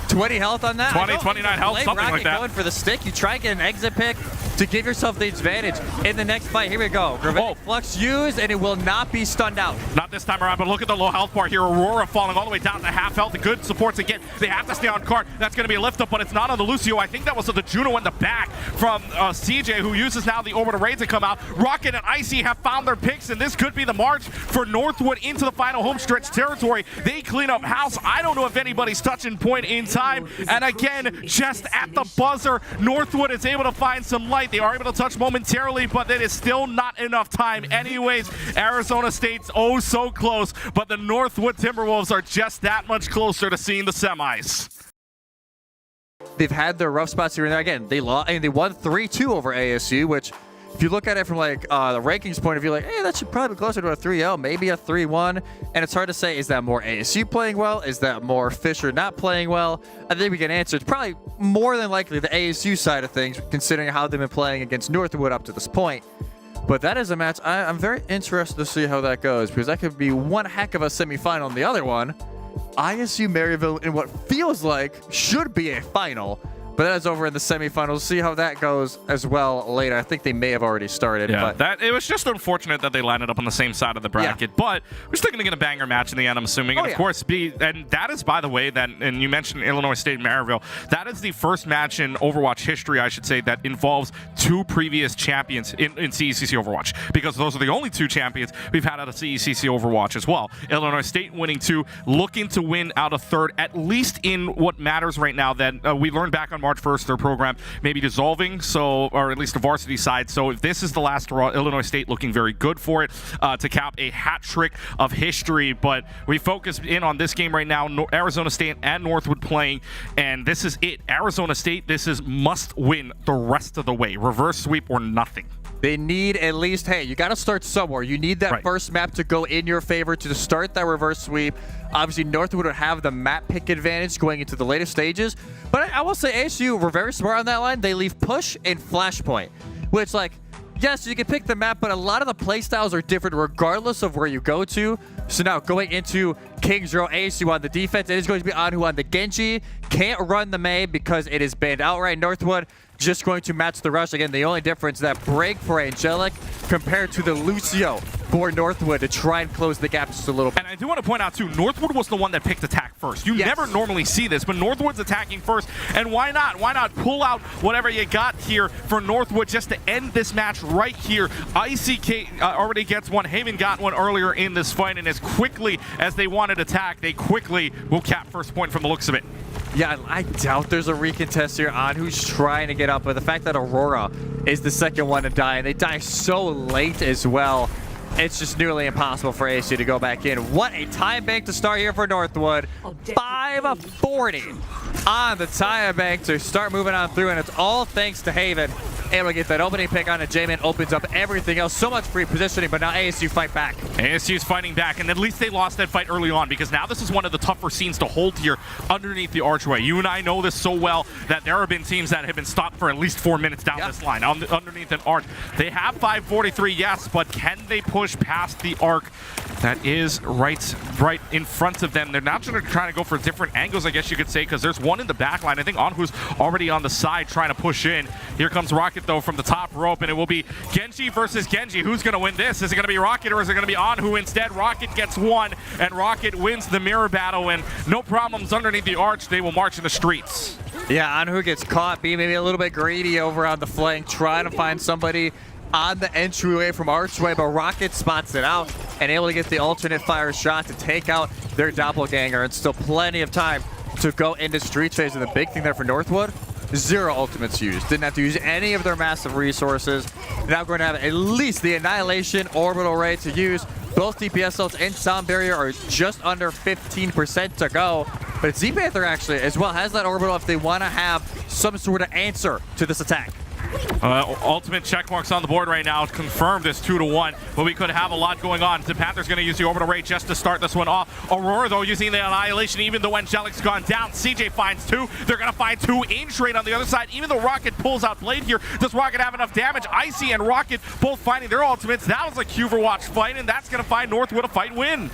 Speaker 2: 20 health on that?
Speaker 1: 20, 29 health, something
Speaker 2: Rocket
Speaker 1: like that.
Speaker 2: Going for the stick. You try and get an exit pick to give yourself the advantage in the next fight. Here we go. Gravitic Flux used, and it will not be stunned out.
Speaker 1: Not this time around, but look at the low health bar here. Aurora falling all the way down to half health. The good supports again. They have to stay on cart. That's going to be a lift up, but it's not on the Lucio. I think that was the Juno in the back from CJ, who uses now the orbital raid to come out. Rocket and Icy have found their picks, and this could be the march for Northwood into the final home stretch territory. They clean up house. I don't know if anybody's touching point in time. And again, just at the buzzer, Northwood is able to find some light. They are able to touch momentarily, but it is still not enough time. Anyways, Arizona State's oh so close, but the Northwood Timberwolves are just that much closer to seeing the semis.
Speaker 2: They've had their rough spots here and there. Again, they won 3-2 over ASU, which if you look at it from like the rankings point of view, like, hey, that should probably be closer to a 3-0, maybe a 3-1. And it's hard to say, is that more ASU playing well? Is that more Fisher not playing well? I think we can answer. It's probably more than likely the ASU side of things, considering how they've been playing against Northwood up to this point. But that is a match I'm very interested to see how that goes, because that could be one heck of a semifinal. And the other one, ISU Maryville in what feels like should be a final. But that is over in the semifinals. See how that goes as well later. I think they may have already started.
Speaker 1: Yeah,
Speaker 2: but
Speaker 1: it was just unfortunate that they landed up on the same side of the bracket. Yeah. But we're still going to get a banger match in the end, I'm assuming. And of course, and that is, by the way, and you mentioned Illinois State Maryville. That is the first match in Overwatch history, I should say, that involves 2 previous champions in CECC Overwatch. Because those are the only 2 champions we've had out of CECC Overwatch as well. Illinois State winning 2, looking to win out a 3rd, at least in what matters right now. That we learned back on March 1st, their program may be dissolving, or at least the varsity side. So if this is the last draw, Illinois State looking very good for it to cap a hat trick of history. But we focus in on this game right now. Arizona State and Northwood playing, and this is it. Arizona State, this is must win the rest of the way. Reverse sweep or nothing.
Speaker 2: They need at least, hey, you got to start somewhere. You need that first map to go in your favor to start that reverse sweep. Obviously, Northwood would have the map pick advantage going into the later stages. But I will say ASU were very smart on that line. They leave push and flashpoint, which, like, yes, you can pick the map, but a lot of the playstyles are different regardless of where you go to. So now going into King's Row, ASU on the defense, it is going to be Anhu on the Genji. Can't run the Mei because it is banned outright. Northwood just going to match the rush. Again, the only difference, that break for Angelic compared to the Lucio for Northwood to try and close the gap just a little bit.
Speaker 1: And I do want to point out, too, Northwood was the one that picked attack first. You never normally see this, but Northwood's attacking first. And why not? Why not pull out whatever you got here for Northwood just to end this match right here? ICK already gets one. Haven got one earlier in this fight, and as quickly as they wanted to attack, they quickly will cap first point from the looks of it.
Speaker 2: Yeah, I doubt there's a recontest here on who's trying to get up, but the fact that Aurora is the second one to die, and they die so late as well, it's just nearly impossible for ASU to go back in. What a time bank to start here for Northwood. 5:40 on the time bank to start moving on through, and it's all thanks to Haven. able to get that opening pick on it. J-Man opens up everything else. So much free positioning, but now ASU fight back.
Speaker 1: ASU's fighting back, and at least they lost that fight early on, because now this is one of the tougher scenes to hold here underneath the archway. You and I know this so well that there have been teams that have been stopped for at least 4 minutes down this line underneath an arc. They have 543, yes, but can they push past the arc that is right in front of them? They're now trying to go for different angles, I guess you could say, because there's one in the back line. I think Anhu's already on the side trying to push in. Here comes Rocket, though, from the top rope, and it will be Genji versus Genji. Who's going to win this? Is it going to be Rocket, or is it going to be Anhu instead? Rocket gets one, and Rocket wins the mirror battle, and no problems underneath the arch. They will march in the streets.
Speaker 2: Yeah, Anhu gets caught being maybe a little bit greedy over on the flank, trying to find somebody on the entryway from archway, but Rocket spots it out and able to get the alternate fire shot to take out their doppelganger, and still plenty of time to go into street phase. And the big thing there for Northwood, 0 ultimates used. Didn't have to use any of their massive resources. Now going to have at least the Annihilation orbital ray to use. Both DPS ults and Sound Barrier are just under 15% to go. But Z-Panther actually as well has that orbital if they want to have some sort of answer to this attack.
Speaker 1: Ultimate check marks on the board right now. Confirmed this 2-1, but we could have a lot going on. The Panther's going to use the orbital ray just to start this one off. Aurora, though, using the Annihilation, even though Angelic's gone down. CJ finds 2. They're going to find 2 in trade on the other side. Even though Rocket pulls out Blade here, does Rocket have enough damage? Icy and Rocket both finding their ultimates. That was a Overwatch fight, and that's going to find Northwood a fight win.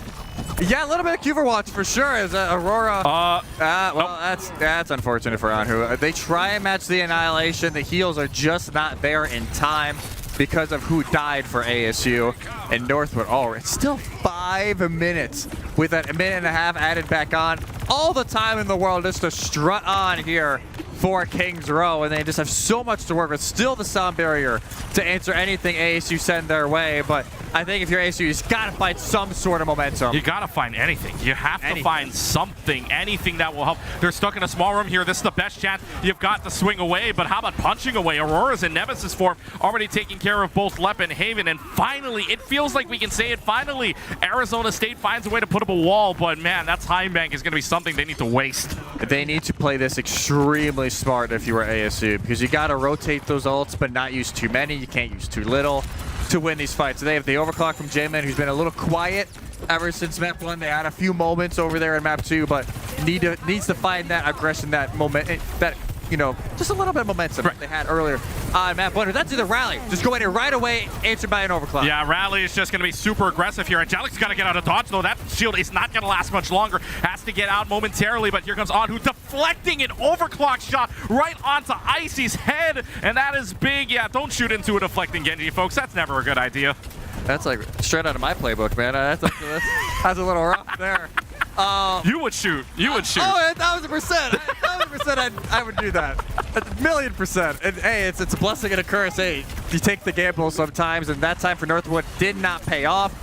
Speaker 2: Yeah, a little bit of Overwatch for sure. As Aurora. That's unfortunate for Anhu. They try and match the Annihilation. The heals are just not there in time because of who died for ASU and Northwood. Oh, it's still 5 minutes with that 1.5 minutes added back on. All the time in the world just to strut on here for Kings Row, and they just have so much to work with. Still the Sound Barrier to answer anything ASU send their way, but I think if you're ASU, you just gotta find some sort of momentum.
Speaker 1: You gotta find anything. You have to find something, anything that will help. They're stuck in a small room here. This is the best chance you've got to swing away, but how about punching away? Aurora's in Nemesis form, already taking care of both Lep and Haven, and finally, it feels like we can say it, finally, Arizona State finds a way to put up a wall, but man, that time bank is gonna be something they need to waste.
Speaker 2: They need to play this extremely smart if you were ASU, because you got to rotate those ults but not use too many. You can't use too little to win these fights. So they have the overclock from J-Man, who's been a little quiet ever since map 1. They had a few moments over there in map 2, but needs to find that aggression, that moment, that, you know, just a little bit of momentum they had earlier on map 1. That's either Rally. Just go in here right away, answered by an overclock.
Speaker 1: Yeah, Rally is just going to be super aggressive here. Angelic's got to get out of dodge, though. That shield is not going to last much longer. Has to get out momentarily, but here comes Anhu deflecting an overclock shot right onto Icy's head, and that is big. Yeah, don't shoot into a deflecting Genji, folks. That's never a good idea.
Speaker 2: That's like straight out of my playbook, man. That's a little rough there.
Speaker 1: You would shoot. You would shoot.
Speaker 2: Oh, 1,000%. 1,000% I would do that. 1,000,000%. And hey, it's a blessing and a curse. Hey, you take the gamble sometimes, and that time for Northwood did not pay off.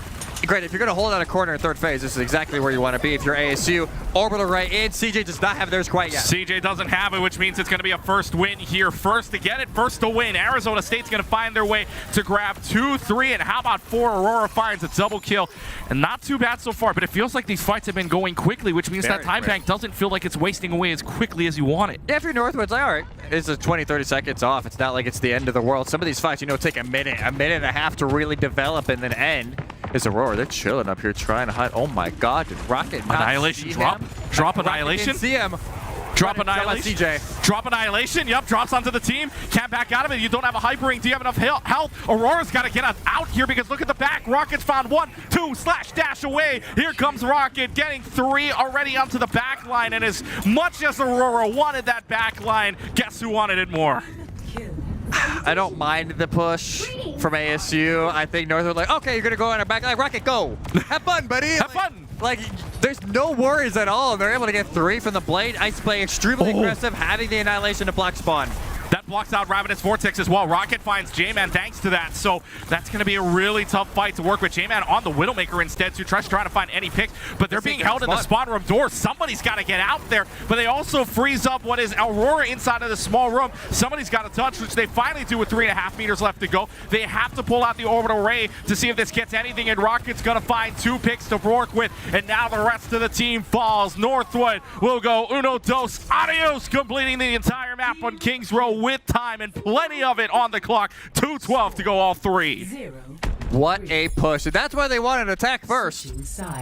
Speaker 2: Great, if you're going to hold on a corner in third phase, this is exactly where you want to be. If you're ASU, orbital right in. CJ does not have theirs quite yet.
Speaker 1: CJ doesn't have it, which means it's going to be a first win here. First to get it, first to win. Arizona State's going to find their way to grab 2, 3, and how about 4? Aurora finds a double kill. And not too bad so far, but it feels like these fights have been going quickly, which means that time bank doesn't feel like it's wasting away as quickly as you want it.
Speaker 2: Yeah, if you're Northwood, it's like, all right, it's a 20, 30 seconds off. It's not like it's the end of the world. Some of these fights, you know, take a minute and a half to really develop and then end. Is Aurora, they're chilling up here trying to hide. Oh my god, did Rocket not
Speaker 1: Annihilation
Speaker 2: see
Speaker 1: drop?
Speaker 2: him?
Speaker 1: Drop Annihilation?
Speaker 2: Didn't see him.
Speaker 1: Drop Annihilation.
Speaker 2: CJ.
Speaker 1: Drop Annihilation. Yep, drops onto the team. Can't back out of it. You don't have a hypering. Do you have enough health? Aurora's got to get out here because look at the back. Rocket's found 1, 2, /dash away. Here comes Rocket getting 3 already onto the back line. And as much as Aurora wanted that back line, guess who wanted it more?
Speaker 2: I don't mind the push from ASU. I think Northwood like, okay, you're gonna go on our back line. Rocket, go. Have fun, buddy.
Speaker 1: Have fun.
Speaker 2: Like, there's no worries at all. They're able to get 3 from the Blade. Ice play extremely aggressive, having the Annihilation to block spawn.
Speaker 1: That blocks out Ravenous Vortex as well. Rocket finds J-Man thanks to that. So that's going to be a really tough fight to work with. J-Man on the Widowmaker instead. So trying to find any picks, but they're being held in the spawn room door. Somebody's got to get out there, but they also freeze up what is Aurora inside of the small room. Somebody's got to touch, which they finally do with 3.5 meters left to go. They have to pull out the orbital ray to see if this gets anything, and Rocket's going to find 2 picks to work with, and now the rest of the team falls. Northwood will go uno, dos, adios, completing the entire map on Kings Row with time and plenty of it on the clock. 2:12 to go, all three.
Speaker 2: What a push. And that's why they wanted to attack first.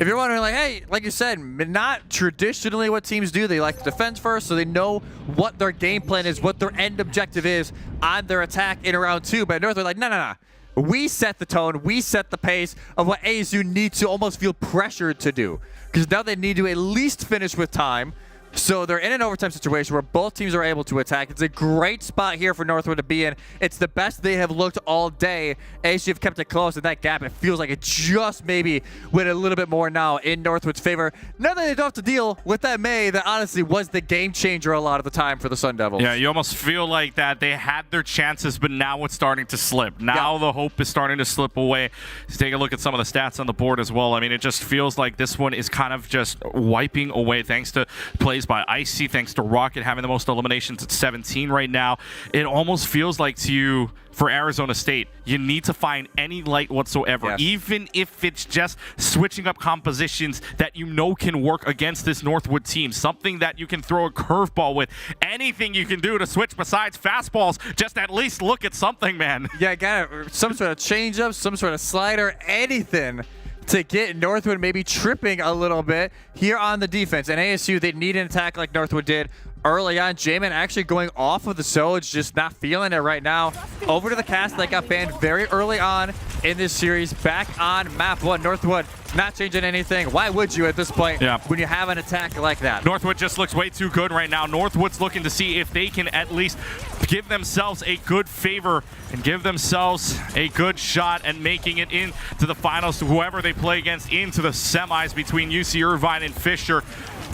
Speaker 2: If you're wondering, like, hey, like you said, not traditionally what teams do. They like to defend first, so they know what their game plan is, what their end objective is on their attack in round 2. But Northwood like, no. We set the tone, we set the pace of what ASU needs to almost feel pressured to do. Because now they need to at least finish with time. So they're in an overtime situation where both teams are able to attack. It's a great spot here for Northwood to be in. It's the best they have looked all day. ASU have kept it close, and that gap, it feels like it just maybe went a little bit more now in Northwood's favor. Now that they don't have to deal with that May that honestly was the game changer a lot of the time for the Sun Devils.
Speaker 1: Yeah, you almost feel like that they had their chances, but now it's starting to slip. Now the hope is starting to slip away. Let's take a look at some of the stats on the board as well. I mean, it just feels like this one is kind of just wiping away thanks to plays by Icy, thanks to Rocket having the most eliminations at 17 right now. It almost feels like for Arizona State, you need to find any light whatsoever, even if it's just switching up compositions that you know can work against this Northwood team. Something that you can throw a curveball with. Anything you can do to switch besides fastballs, just at least look at something, man.
Speaker 2: Yeah, got some sort of changeup, some sort of slider, anything to get Northwood maybe tripping a little bit here on the defense. And ASU, they need an attack like Northwood did early on. J-Man actually going off of the Soj, just not feeling it right now. Over to the cast that got banned very early on in this series. Back on map 1. Northwood not changing anything. Why would you at this point when you have an attack like that?
Speaker 1: Northwood just looks way too good right now. Northwood's looking to see if they can at least give themselves a good favor and give themselves a good shot at making it into the finals to whoever they play against into the semis between UC Irvine and Fisher.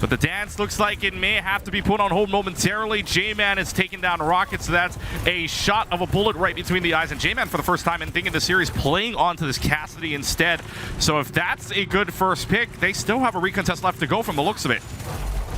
Speaker 1: But the dance looks like it may have to be put on hold momentarily. J-Man is taking down Rocket, so that's a shot of a bullet right between the eyes. And J-Man, for the first time in the series, playing onto this Cassidy instead. So if that's a good first pick, they still have a recontest left to go from the looks of it.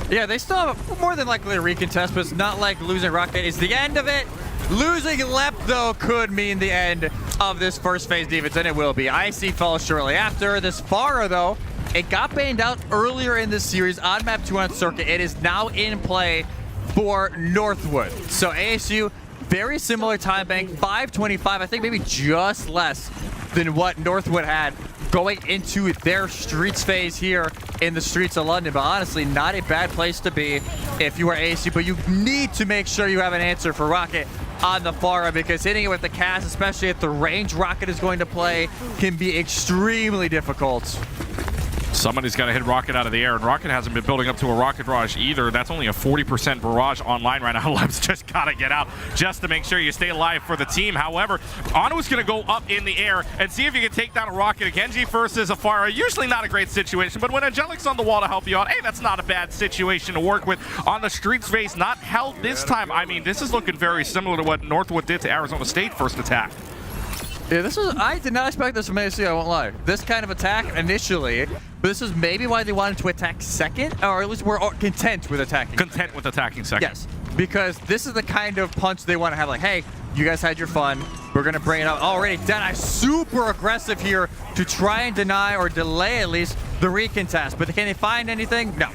Speaker 2: Yeah, they still have more than likely a recontest, but it's not like losing Rocket is the end of it. Losing Lep, though, could mean the end of this first phase defense, and it will be. Icy falls shortly after. This Farah, though, it got banned out earlier in this series on map 2 on Circuit. It is now in play for Northwood. So ASU, very similar time bank, 525, I think maybe just less than what Northwood had going into their streets phase here in the streets of London. But honestly, not a bad place to be if you are ASU, but you need to make sure you have an answer for Rocket on the Farah, because hitting it with the cast, especially at the range Rocket is going to play, can be extremely difficult.
Speaker 1: Somebody's got to hit Rocket out of the air, and Rocket hasn't been building up to a Rocket barrage either. That's only a 40% barrage online right now. Leb's just got to get out just to make sure you stay alive for the team. However, Anu's going to go up in the air and see if you can take down a Rocket. A Genji versus a Farah, usually not a great situation, but when Angelic's on the wall to help you out, hey, that's not a bad situation to work with. On the streets phase, not held this time. I mean, this is looking very similar to what Northwood did to Arizona State first attack.
Speaker 2: Yeah, I did not expect this from ASU, I won't lie. This kind of attack initially, but this is maybe why they wanted to attack second, or at least we're content with attacking.
Speaker 1: Content with attacking second.
Speaker 2: Yes, because this is the kind of punch they want to have, like, hey, you guys had your fun, we're going to bring it out. Already, Deadeye super aggressive here to try and deny or delay at least the recontest, but can they find anything? No.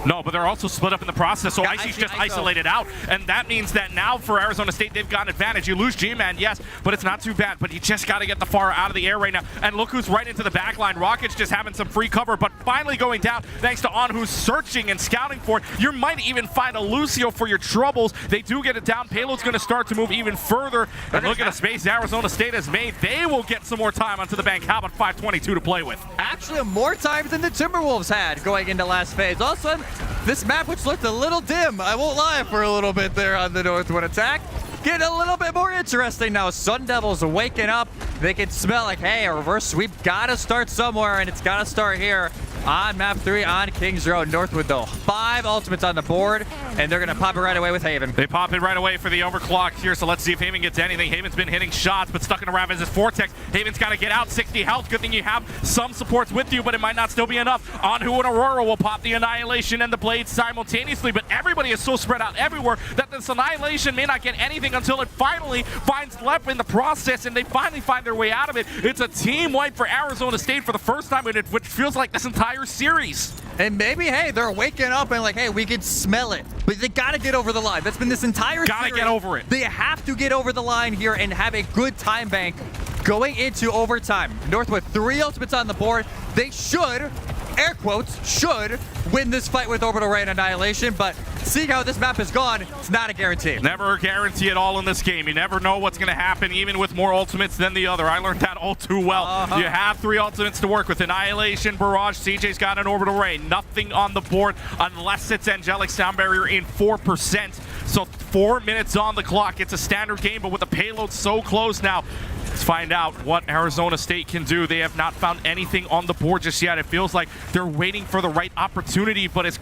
Speaker 1: No, but they're also split up in the process, so Icy's just isolated out, and that means that now for Arizona State, they've got an advantage. You lose G-Man, yes, but it's not too bad, but you just got to get the Farah out of the air right now, and look who's right into the back line. Rocket's just having some free cover, but finally going down thanks to On, who's searching and scouting for it. You might even find a Lucio for your troubles. They do get it down. Payload's going to start to move even further, and look at the space Arizona State has made. They will get some more time onto the bank. How about 5:22 to play with?
Speaker 2: Actually, more time than the Timberwolves had going into last phase. Also, this map, which looked a little dim, I won't lie, for a little bit there on the Northwood attack, getting a little bit more interesting now. Sun Devils are waking up. They can smell like, hey, a reverse sweep gotta start somewhere, and it's gotta start here on map 3 on Kings Road. Northwood, though, 5 ultimates on the board, and they're gonna pop it right away with Haven.
Speaker 1: They pop it right away for the overclock here, so let's see if Haven gets anything. Haven's been hitting shots, but stuck in around as his Vortex. Haven's got to get out, 60 health. Good thing you have some supports with you, but it might not still be enough. Anhu and Aurora will pop the Annihilation and the Blade simultaneously, but everybody is so spread out everywhere that this Annihilation may not get anything until it finally finds Lep in the process, and they finally find their way out of it. It's a team wipe for Arizona State for the first time in it, which feels like this entire series.
Speaker 2: And maybe, hey, they're waking up and like, hey, we can smell it. But they got to get over the line. That's been this entire
Speaker 1: Gotta
Speaker 2: series.
Speaker 1: get over it.
Speaker 2: They have to get over the line here and have a good time bank going into overtime. Northwood, 3 ultimates on the board. They should, air quotes, should win this fight with Orbital Ray and Annihilation, but seeing how this map has gone, it's not a guarantee.
Speaker 1: Never a guarantee at all in this game. You never know what's going to happen, even with more ultimates than the other. I learned that all too well. You have 3 ultimates to work with. Annihilation, Barrage, CJ's got an Orbital Ray. Nothing on the board unless it's Angelic Sound Barrier in 4%. So 4 minutes on the clock. It's a standard game, but with the payload so close now, let's find out what Arizona State can do. They have not found anything on the board just yet. It feels like they're waiting for the right opportunity, but as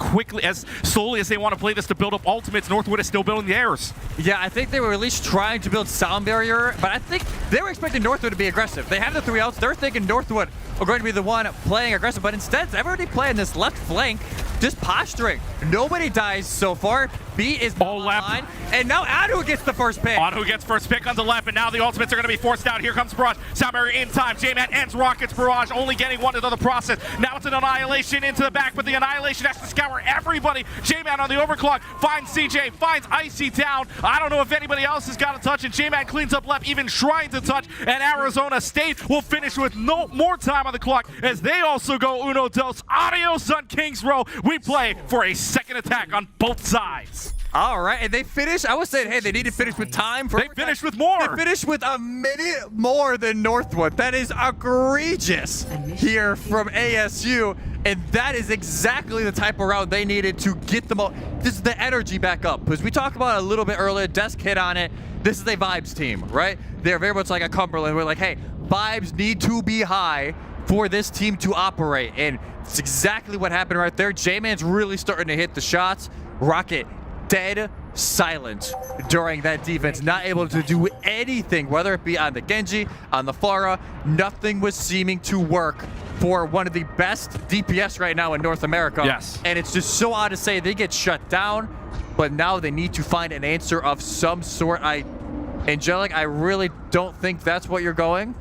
Speaker 1: slowly as they want to play this to build up ultimates, Northwood is still building theirs.
Speaker 2: Yeah, I think they were at least trying to build sound barrier, but I think they were expecting Northwood to be aggressive. They have the 3 outs. They're thinking Northwood are going to be the one playing aggressive, but instead, everybody playing this left flank, just posturing. Nobody dies so far. B is online, and now Anu gets the first pick.
Speaker 1: Anu gets first pick on the left, and now the ultimates are going to be forced out. Here comes Barrage. Sound Barrier in time. J-Man ends Rockets. Barrage only getting one into the process. Now it's an Annihilation into the back, but the Annihilation has to scour everybody. J-Man on the overclock finds CJ, finds Icy down. I don't know if anybody else has got a touch, and J-Man cleans up left, even trying to touch, and Arizona State will finish with no more time on the clock as they also go uno dos. Adios on Kings Row. We play for a second attack on both sides.
Speaker 2: All right, and they finished. I was saying, hey, they need to finish with time.
Speaker 1: They finished with more.
Speaker 2: They finished with a minute more than Northwood. That is egregious here from ASU, and that is exactly the type of round they needed to get this is the energy back up. Because we talked about it a little bit earlier, Desk hit on it. This is a vibes team, right? They're very much like a Cumberland. We're like, hey, vibes need to be high for this team to operate, and it's exactly what happened right there. J-Man's really starting to hit the shots. Rocket dead silent during that defense, not able to do anything, whether it be on the Genji, on the Pharah. Nothing was seeming to work for one of the best DPS right now in North America.
Speaker 1: Yes.
Speaker 2: And it's just so odd to say they get shut down, but now they need to find an answer of some sort. Angelic, I really don't think that's what you're going,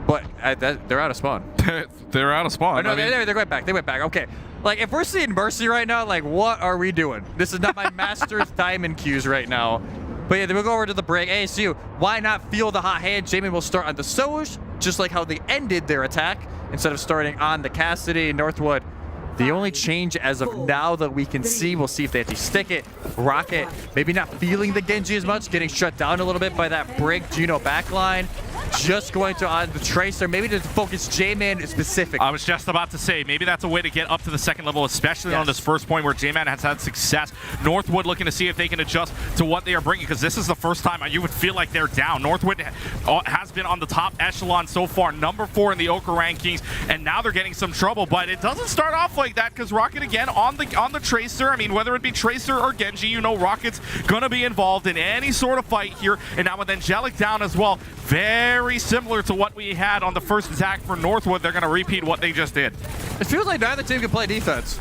Speaker 2: but they're out of spawn.
Speaker 1: They're out of spawn.
Speaker 2: Oh, no, they went back. They went back. Okay. Like, if we're seeing Mercy right now, like, what are we doing? This is not my Masters Diamond cues right now. But yeah, then we'll go over to the break. ASU, why not feel the hot hand? Jamin will start on the Soj, just like how they ended their attack, instead of starting on the Cassidy. Northwood, the only change as of now that we can see, we'll see if they have to stick it. Rocket, maybe not feeling the Genji as much, getting shut down a little bit by that Brig Juno backline. Just going to on the Tracer, maybe to focus J-Man specific.
Speaker 1: I was just about to say, maybe that's a way to get up to the second level, especially on this first point where J-Man has had success. Northwood looking to see if they can adjust to what they are bringing, because this is the first time you would feel like they're down. Northwood has been on the top echelon so far, number 4 in the Oka rankings, and now they're getting some trouble, but it doesn't start off like that, because Rocket again on the Tracer. I mean, whether it be Tracer or Genji, you know Rocket's gonna be involved in any sort of fight here, and now with Angelic down as well, very similar to what we had on the first attack for Northwood. They're going to repeat what they just did.
Speaker 2: It feels like neither team can play defense.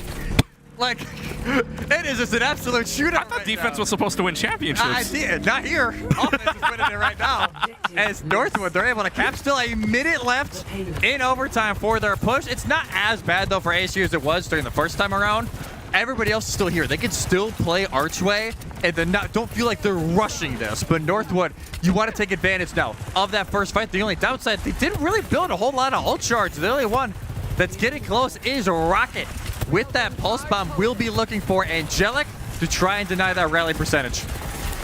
Speaker 2: Like, it is just an absolute shootout.
Speaker 1: I thought defense was supposed to win championships.
Speaker 2: I did. Not here. Offense is winning it right now. As Northwood, they're able to cap. Still a minute left in overtime for their push. It's not as bad, though, for ASU as it was during the first time around. Everybody else is still here. They can still play Archway, and then don't feel like they're rushing this. But Northwood, you want to take advantage now of that first fight. The only downside, they didn't really build a whole lot of ult charge. The only one that's getting close is Rocket. With that Pulse Bomb, we'll be looking for Angelic to try and deny that rally percentage.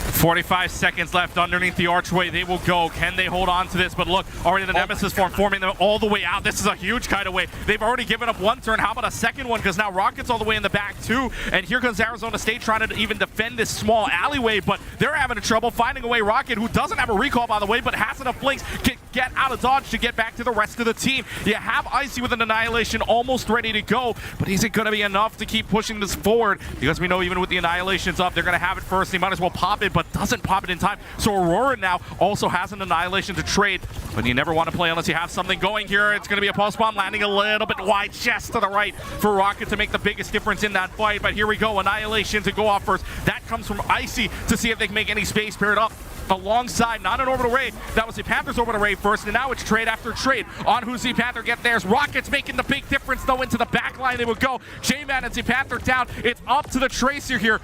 Speaker 1: 45 seconds left underneath the archway. They will go. Can they hold on to this? But look, already the Nemesis form forming them all the way out. This is a huge kiteaway. They've already given up one turn. How about a second one? Because now Rocket's all the way in the back too. And here comes Arizona State trying to even defend this small alleyway, but they're having trouble finding a way. Rocket, who doesn't have a recall, by the way, but has enough blinks, can get out of dodge to get back to the rest of the team. You have Icy with an Annihilation almost ready to go, but is it going to be enough to keep pushing this forward? Because we know even with the Annihilations up, they're going to have it first. They might as well pop it, but doesn't pop it in time. So Aurora now also has an Annihilation to trade, but you never want to play unless you have something going here. It's going to be a Pulse Bomb landing a little bit wide, just to the right for Rocket to make the biggest difference in that fight. But here we go, Annihilation to go off first. That comes from Icy to see if they can make any space paired up alongside, not an orbital ray, that was the Panthers orbital ray first, and now it's trade after trade on who Z Panther get theirs. Rockets making the big difference though, into the back line they would go. J-Man and Z Panther down. It's up to the Tracer here.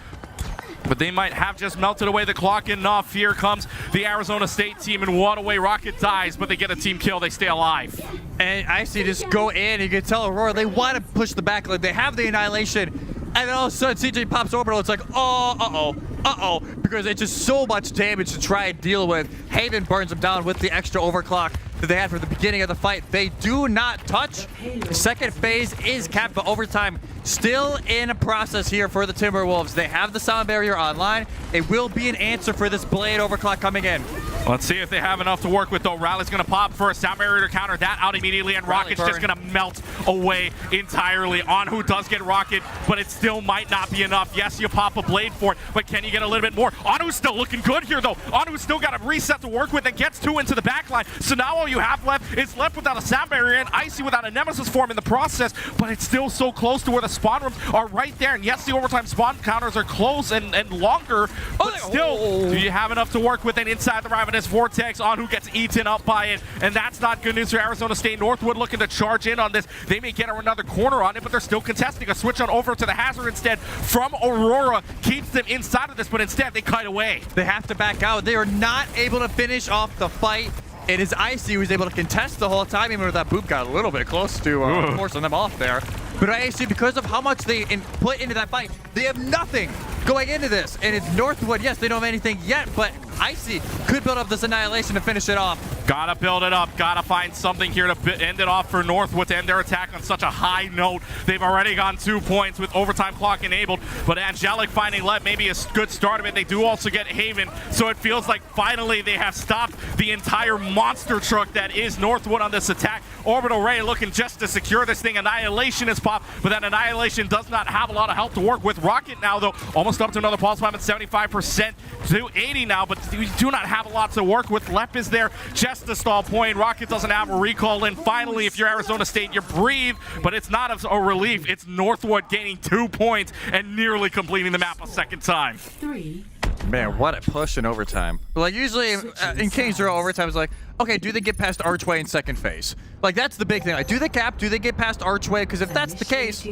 Speaker 1: But they might have just melted away the clock enough. Here comes the Arizona State team, and what away. Rocket dies, but they get a team kill. They stay alive.
Speaker 2: And I see just go in. You can tell Aurora, they want to push the back line. They have the annihilation. And then all of a sudden, CJ pops orbital. It's like, oh, uh-oh. Because it's just so much damage to try and deal with. Haven burns them down with the extra overclock that they had from the beginning of the fight. They do not touch. The second phase is capped, but overtime still in a process here for the Timberwolves. They have the sound barrier online. It will be an answer for this blade overclock coming in.
Speaker 1: Let's see if they have enough to work with, though. Rally's going to pop for a sound barrier to counter that out immediately, and Rocket's just going to melt away entirely. On who does get Rocket, but it still might not be enough. Yes, you pop a blade for it, but can you get a little bit more? Anu's still looking good here, though. Anu's still got a reset to work with and gets 2 into the back line. So now all you have left is left without a sound barrier and Icy without a Nemesis form in the process, but it's still so close to where the spawn rooms are right there. And yes, the overtime spawn counters are close and longer, but still, do you have enough to work with? And inside the Ravenous Vortex, on who gets eaten up by it, and that's not good news for Arizona State. Northwood looking to charge in on this. They may get another corner on it, but they're still contesting. A switch on over to the Hazard instead from Aurora keeps them inside of this, but instead they kite away.
Speaker 2: They have to back out. They are not able to finish off the fight. It is Icy who's able to contest the whole time, even though that boop got a little bit close to forcing them off there. But ISU, because of how much they put into that fight, they have nothing going into this. And it's Northwood. Yes, they don't have anything yet, but Icy could build up this annihilation to finish it off.
Speaker 1: Gotta build it up. Gotta find something here to end it off for Northwood to end their attack on such a high note. They've already gone 2 points with overtime clock enabled, but Angelic finding Let maybe a good start of it. They do also get Haven, so it feels like finally they have stopped the entire monster truck that is Northwood on this attack. Orbital Ray looking just to secure this thing. Annihilation is popped, but that Annihilation does not have a lot of help to work with. Rocket now, though, almost up to another pulse bomb at 75% to 80 now, but we do not have a lot to work with. Lep is there just to stall point. Rocket doesn't have a recall, and finally, if you're Arizona State, you breathe, but it's not a relief. It's Northwood gaining 2 points and nearly completing the map a second time.
Speaker 2: Man, what a push in overtime. Like, usually in Kings Row, overtime is like, okay, do they get past Archway in second phase? Like, that's the big thing. Like, do they cap? Do they get past Archway? Because if that's the case,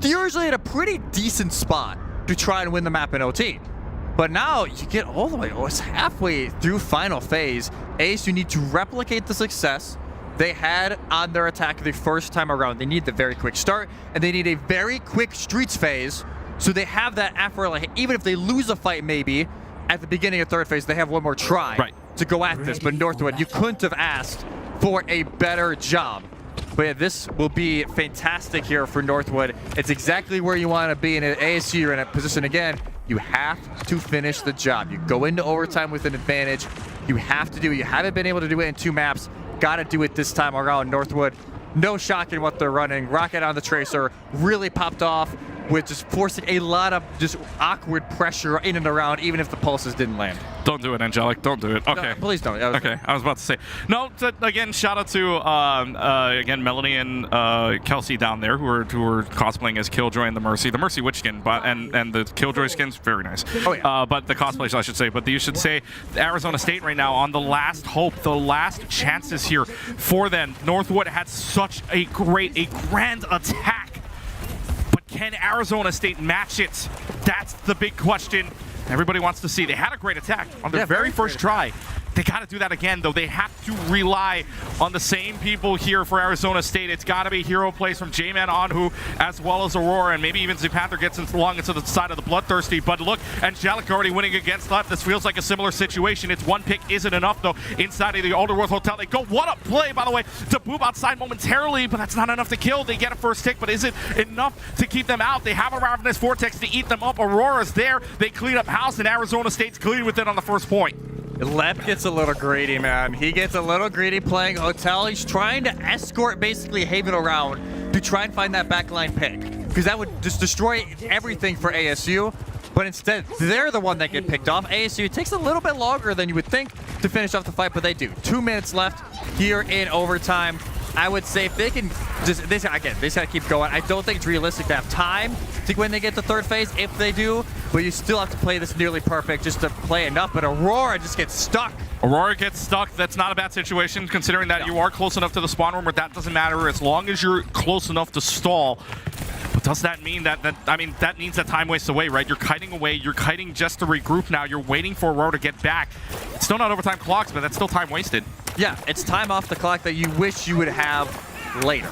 Speaker 2: they're usually at a pretty decent spot to try and win the map in OT. But now you get all the way, it's halfway through final phase. ASU need to replicate the success they had on their attack the first time around. They need the very quick start, and they need a very quick streets phase, so they have that after, like, even if they lose a fight maybe at the beginning of third phase, they have one more try to go at this. But Northwood, you couldn't have asked for a better job. But yeah, this will be fantastic here for Northwood. It's exactly where you want to be. In an ASU, you're in a position again. You have to finish the job. You go into overtime with an advantage. You have to do it. You haven't been able to do it in 2 maps. Got to do it this time around. Northwood, no shock in what they're running. Rocket on the Tracer really popped off with just forcing a lot of just awkward pressure in and around, even if the pulses didn't land.
Speaker 1: Don't do it, Angelic. Don't do it. Okay.
Speaker 2: No, please don't.
Speaker 1: Okay, I was about to say. No, again, shout out to, again, Melanie and Kelsey down there who are cosplaying as Killjoy and the Mercy Witch skin, and the Killjoy skin's very nice.
Speaker 2: Oh, yeah.
Speaker 1: But the cosplays, I should say. But you should say Arizona State right now on the last hope, the last chances here for them. Northwood had such a grand attack. Can Arizona State match it? That's the big question everybody wants to see. They had a great attack on their very first try. They got to do that again, though. They have to rely on the same people here for Arizona State. It's got to be hero plays from J-Man Onhu as well as Aurora, and maybe even Zapanther gets along into the side of the Bloodthirsty. But look, Angelic already winning against Left. This feels like a similar situation. It's one pick isn't enough, though. Inside of the Alderworth Hotel, they go. What a play, by the way, to boop outside momentarily, but that's not enough to kill. They get a first tick, but is it enough to keep them out? They have a Ravenous Vortex to eat them up. Aurora's there. They clean up house, and Arizona State's clean with it on the first point.
Speaker 2: Lep gets a little greedy, man. He gets a little greedy playing Hotel. He's trying to escort basically Haven around to try and find that backline pick, because that would just destroy everything for ASU. But instead, they're the one that get picked off. ASU, it takes a little bit longer than you would think to finish off the fight, but they do. 2 minutes left here in overtime. I would say if they can just, they just gotta keep going. I don't think it's realistic to have time to win they get to third phase if they do, but you still have to play this nearly perfect just to play enough. But Aurora just gets stuck.
Speaker 1: Aurora gets stuck. That's not a bad situation, considering that you are close enough to the spawn room where that doesn't matter as long as you're close enough to stall. But does that mean that that means that time wastes away, right? You're kiting away. You're kiting just to regroup now. You're waiting for Aurora to get back. It's still not overtime clocks, but that's still time wasted.
Speaker 2: Yeah, it's time off the clock that you wish you would have later.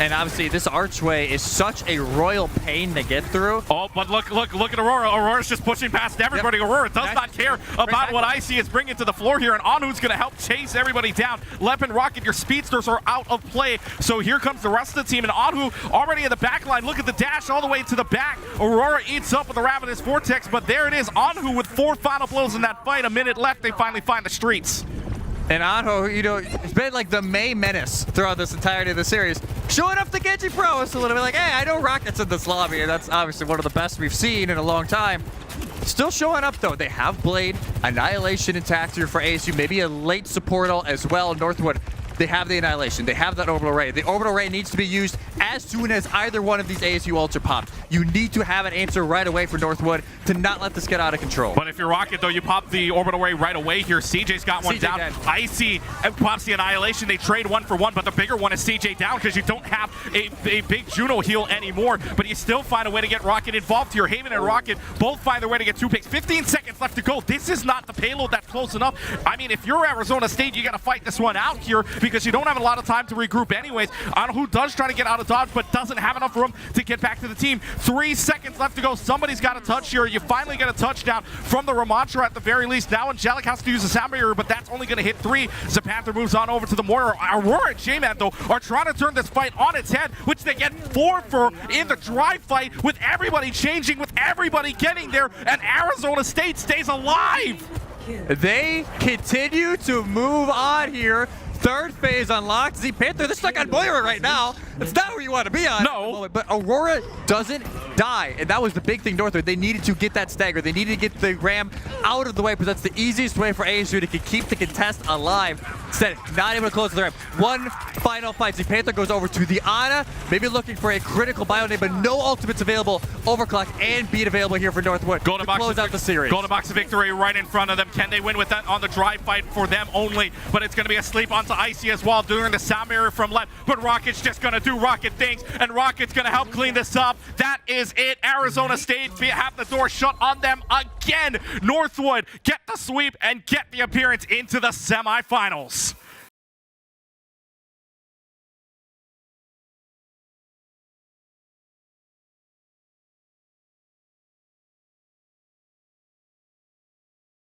Speaker 2: And obviously, this archway is such a royal pain to get through.
Speaker 1: Oh, but look at Aurora. Aurora's just pushing past everybody. Yep. Aurora does not care about what Icy is bringing to the floor here, and Anu's going to help chase everybody down. Lep and Rocket, your speedsters are out of play. So here comes the rest of the team, and Anu already in the back line. Look at the dash all the way to the back. Aurora eats up with the Ravenous Vortex, but there it is. Anu with 4 final blows in that fight. A minute left. They finally find the streets.
Speaker 2: And Anho, you know, it's been like the May menace throughout this entirety of the series. Showing up the Genji prowess a little bit like, hey, I know Rocket's in this lobby, and that's obviously one of the best we've seen in a long time. Still showing up, though. They have Blade, Annihilation intact here for ASU, maybe a late support ult as well. Northwood, they have the Annihilation. They have that Orbital Ray. The Orbital Ray needs to be used as soon as either one of these ASU ults are popped. You need to have an answer right away for Northwood to not let this get out of control.
Speaker 1: But if you're Rocket, though, you pop the Orbital Ray right away here. CJ's got one down.
Speaker 2: dead.
Speaker 1: Icy pops the Annihilation. They trade 1 for 1, but the bigger one is CJ down because you don't have a big Juno heal anymore. But you still find a way to get Rocket involved here. Haven and Rocket both find their way to get 2 picks. 15 seconds left to go. This is not the payload that's close enough. I mean, if you're Arizona State, you got to fight this one out here because you don't have a lot of time to regroup anyways. Who does try to get out of dodge, but doesn't have enough room to get back to the team. 3 seconds left to go. Somebody's got a touch here. You finally get a touchdown from the Ramantra at the very least. Now Angelic has to use a sound barrier, but that's only going to hit 3. Zapanther moves on over to the Moira. Aurora and J-Man, though, are trying to turn this fight on its head, which they get 4 for in the dry fight, with everybody changing, with everybody getting there, and Arizona State stays alive.
Speaker 2: They continue to move on here. Third phase unlocked. Zapanther, they're stuck on Moira right now. That's not where you want to be on.
Speaker 1: No.
Speaker 2: But Aurora doesn't die. And that was the big thing, Northwood. They needed to get that stagger. They needed to get the Ram out of the way, because that's the easiest way for ASU to keep the contest alive. Instead, not able to close the Ram. One final fight. Zapanther goes over to the Ana, maybe looking for a critical bio nade, but no ultimates available. Overclock and beat available here for Northwood to close out the series.
Speaker 1: Golden box of victory right in front of them. Can they win with that on the dry fight for them only? But it's going to be a sleep onto Icy as well, doing the sound barrier from left. But Rocket's just going to do Rocket things, and Rocket's going to help clean this up. That is it. Arizona State have the door shut on them again. Northwood get the sweep and get the appearance into the semifinals.